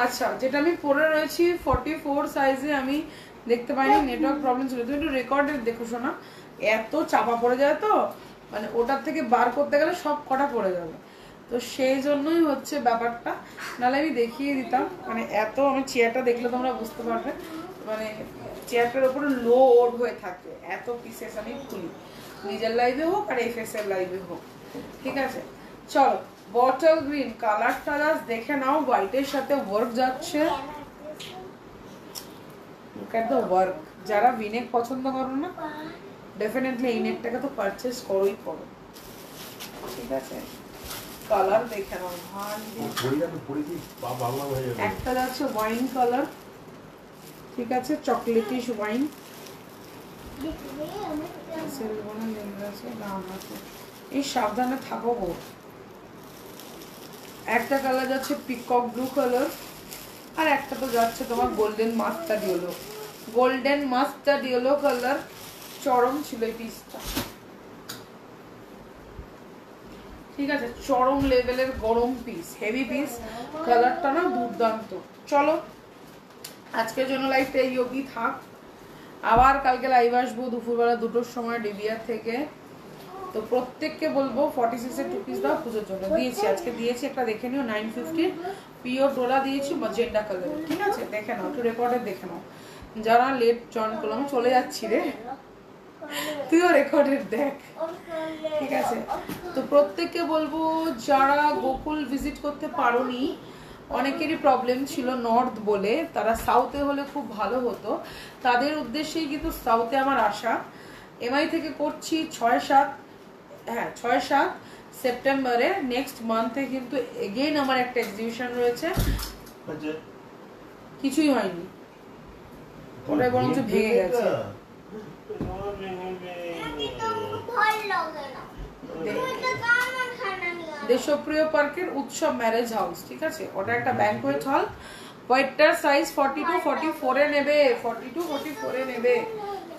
আচ্ছা, যেটা আমি পরে রয়েছি 44 সাইজে, আমি দেখতে পাইনি, নেটওয়ার্ক প্রবলেম ছিল। তুমি একটু রেকর্ডে দেখো শোনা, এত চাপা পড়ে যায় তো, মানে ওটার থেকে বার করতে গেলে সব কটা পড়ে যাবে, তো সেই জন্যই হচ্ছে ব্যাপারটা। নাহলে আমি দেখিয়ে দিতাম, মানে এত, আমি চেয়ারটা দেখলে তোমরা বুঝতে পারবে, মানে চেয়ারটার উপরে লোড হয়ে থাকে, এত পিসেস আমি খুলি, নিজের লাইভে হোক আর এফএস এর লাইভে হোক, ঠিক আছে? চলো, বটল গ্রিন কালারটা জাস্ট দেখে নাও, হোয়াইটের সাথে ওয়ার্ক যাচ্ছে। Look at the work. যারা ভিনেক পছন্দ করো না, ডেফিনেটলি এই নেকটাকে তো পারচেজ করোই করো, ঠিক আছে? কালার দেখে নাও, একটা যাচ্ছে ওয়াইন কালার, ঠিক আছে? চকলেটিশ ওয়াইন, এই সাবধানে থাকো গো। একটা কালার যাচ্ছে পিকক ব্লু কালার, আর একটা তো যাচ্ছে তোমার golden mustard yellow, golden mustard yellow colour. চরম ছিল এই পিসটা, ঠিক আছে? চরম লেভেলের গরম পিস, হেভি পিস, কালারটা না দুর্দান্ত। চলো, আজকের জন্য লাইভটা এই অবধি থাক। আবার কালকে লাইভ আসবো দুপুরবেলা 2টোর সময় ডিবিআর থেকে। তো প্রত্যেককে বলবো 46 এর 2 পিস দাও পুজোর জন্য। দিয়েছি, আজকে দিয়েছি, একটা দেখে নিও, 950 পিওর ডোলা দিয়েছি ম্যাজেন্টা কালার, ঠিক আছে? দেখে নাও, একটু রেকর্ডে দেখে নাও। যারা লেট জয়েন করলাম, চলে যাচ্ছি রে, তুইও রেকর্ডেড দেখ, ঠিক আছে? তো প্রত্যেককে বলবো যারা গোকুল ভিজিট করতে পারোনি, অনেকেরই প্রবলেম ছিল নর্থ বলে, তারা সাউথে হলে খুব ভালো হতো, তাদের উদ্দেশ্যেই কিন্তু সাউথে আমার আশা। এমআই থেকে করছি 6-7 সেপ্টেম্বরে, নেক্সট মান্থে কিন্তু এগেইন আমার একটা এক্সিবিশন রয়েছে। কিছুই হয়নি, ওটাই বরঞ্চ ভেঙে গেছে। দেশপ্রিয় পার্কের উৎসব ম্যারেজ হাউস, ঠিক আছে? ওটা একটা ব্যাংকোয়েট হল, হোয়াইটটার সাইজ 42-44 এ নেবে, 42-44 এ নেবে।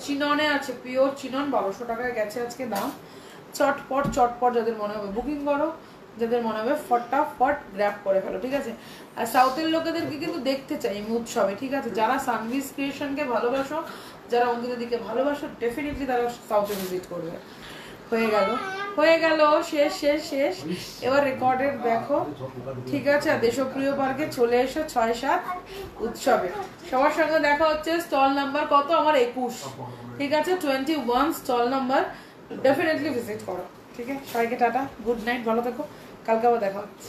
চিননে আছে, পিওর চিনন, 1200 টাকায় গেছে আজকে দাম। চটপট যাদের মনে হবে বুকিং করো, যাদের মনে হবে ফটাফট গ্র্যাব করে ফেলো, ঠিক আছে? আর সাউথের লোকেদেরকে কিন্তু দেখতে চাই আমি উৎসবে, ঠিক আছে? যারা সানভিস ক্রিয়েশনকে ভালোবাসো, যারা অঞ্জলি দিকে ভালোবাসো, ডেফিনেটলি তারা সাউথে ভিজিট করবে। হয়ে গেল, শেষ। এবার রেকর্ডের দেখো, ঠিক আছে? আর দেশপ্রিয় পার্কে চলে এসো 6-7 উৎসবে। সবার সঙ্গে দেখা হচ্ছে। স্টল নাম্বার কত? আমার 21, ঠিক আছে? 21 স্টল নাম্বার, ডেফিনেটলি ভিজিট করো, ঠিক আছে? সবাইকে টাটা, গুড নাইট, ভালো থেকো, কালকে আবার দেখা হচ্ছে।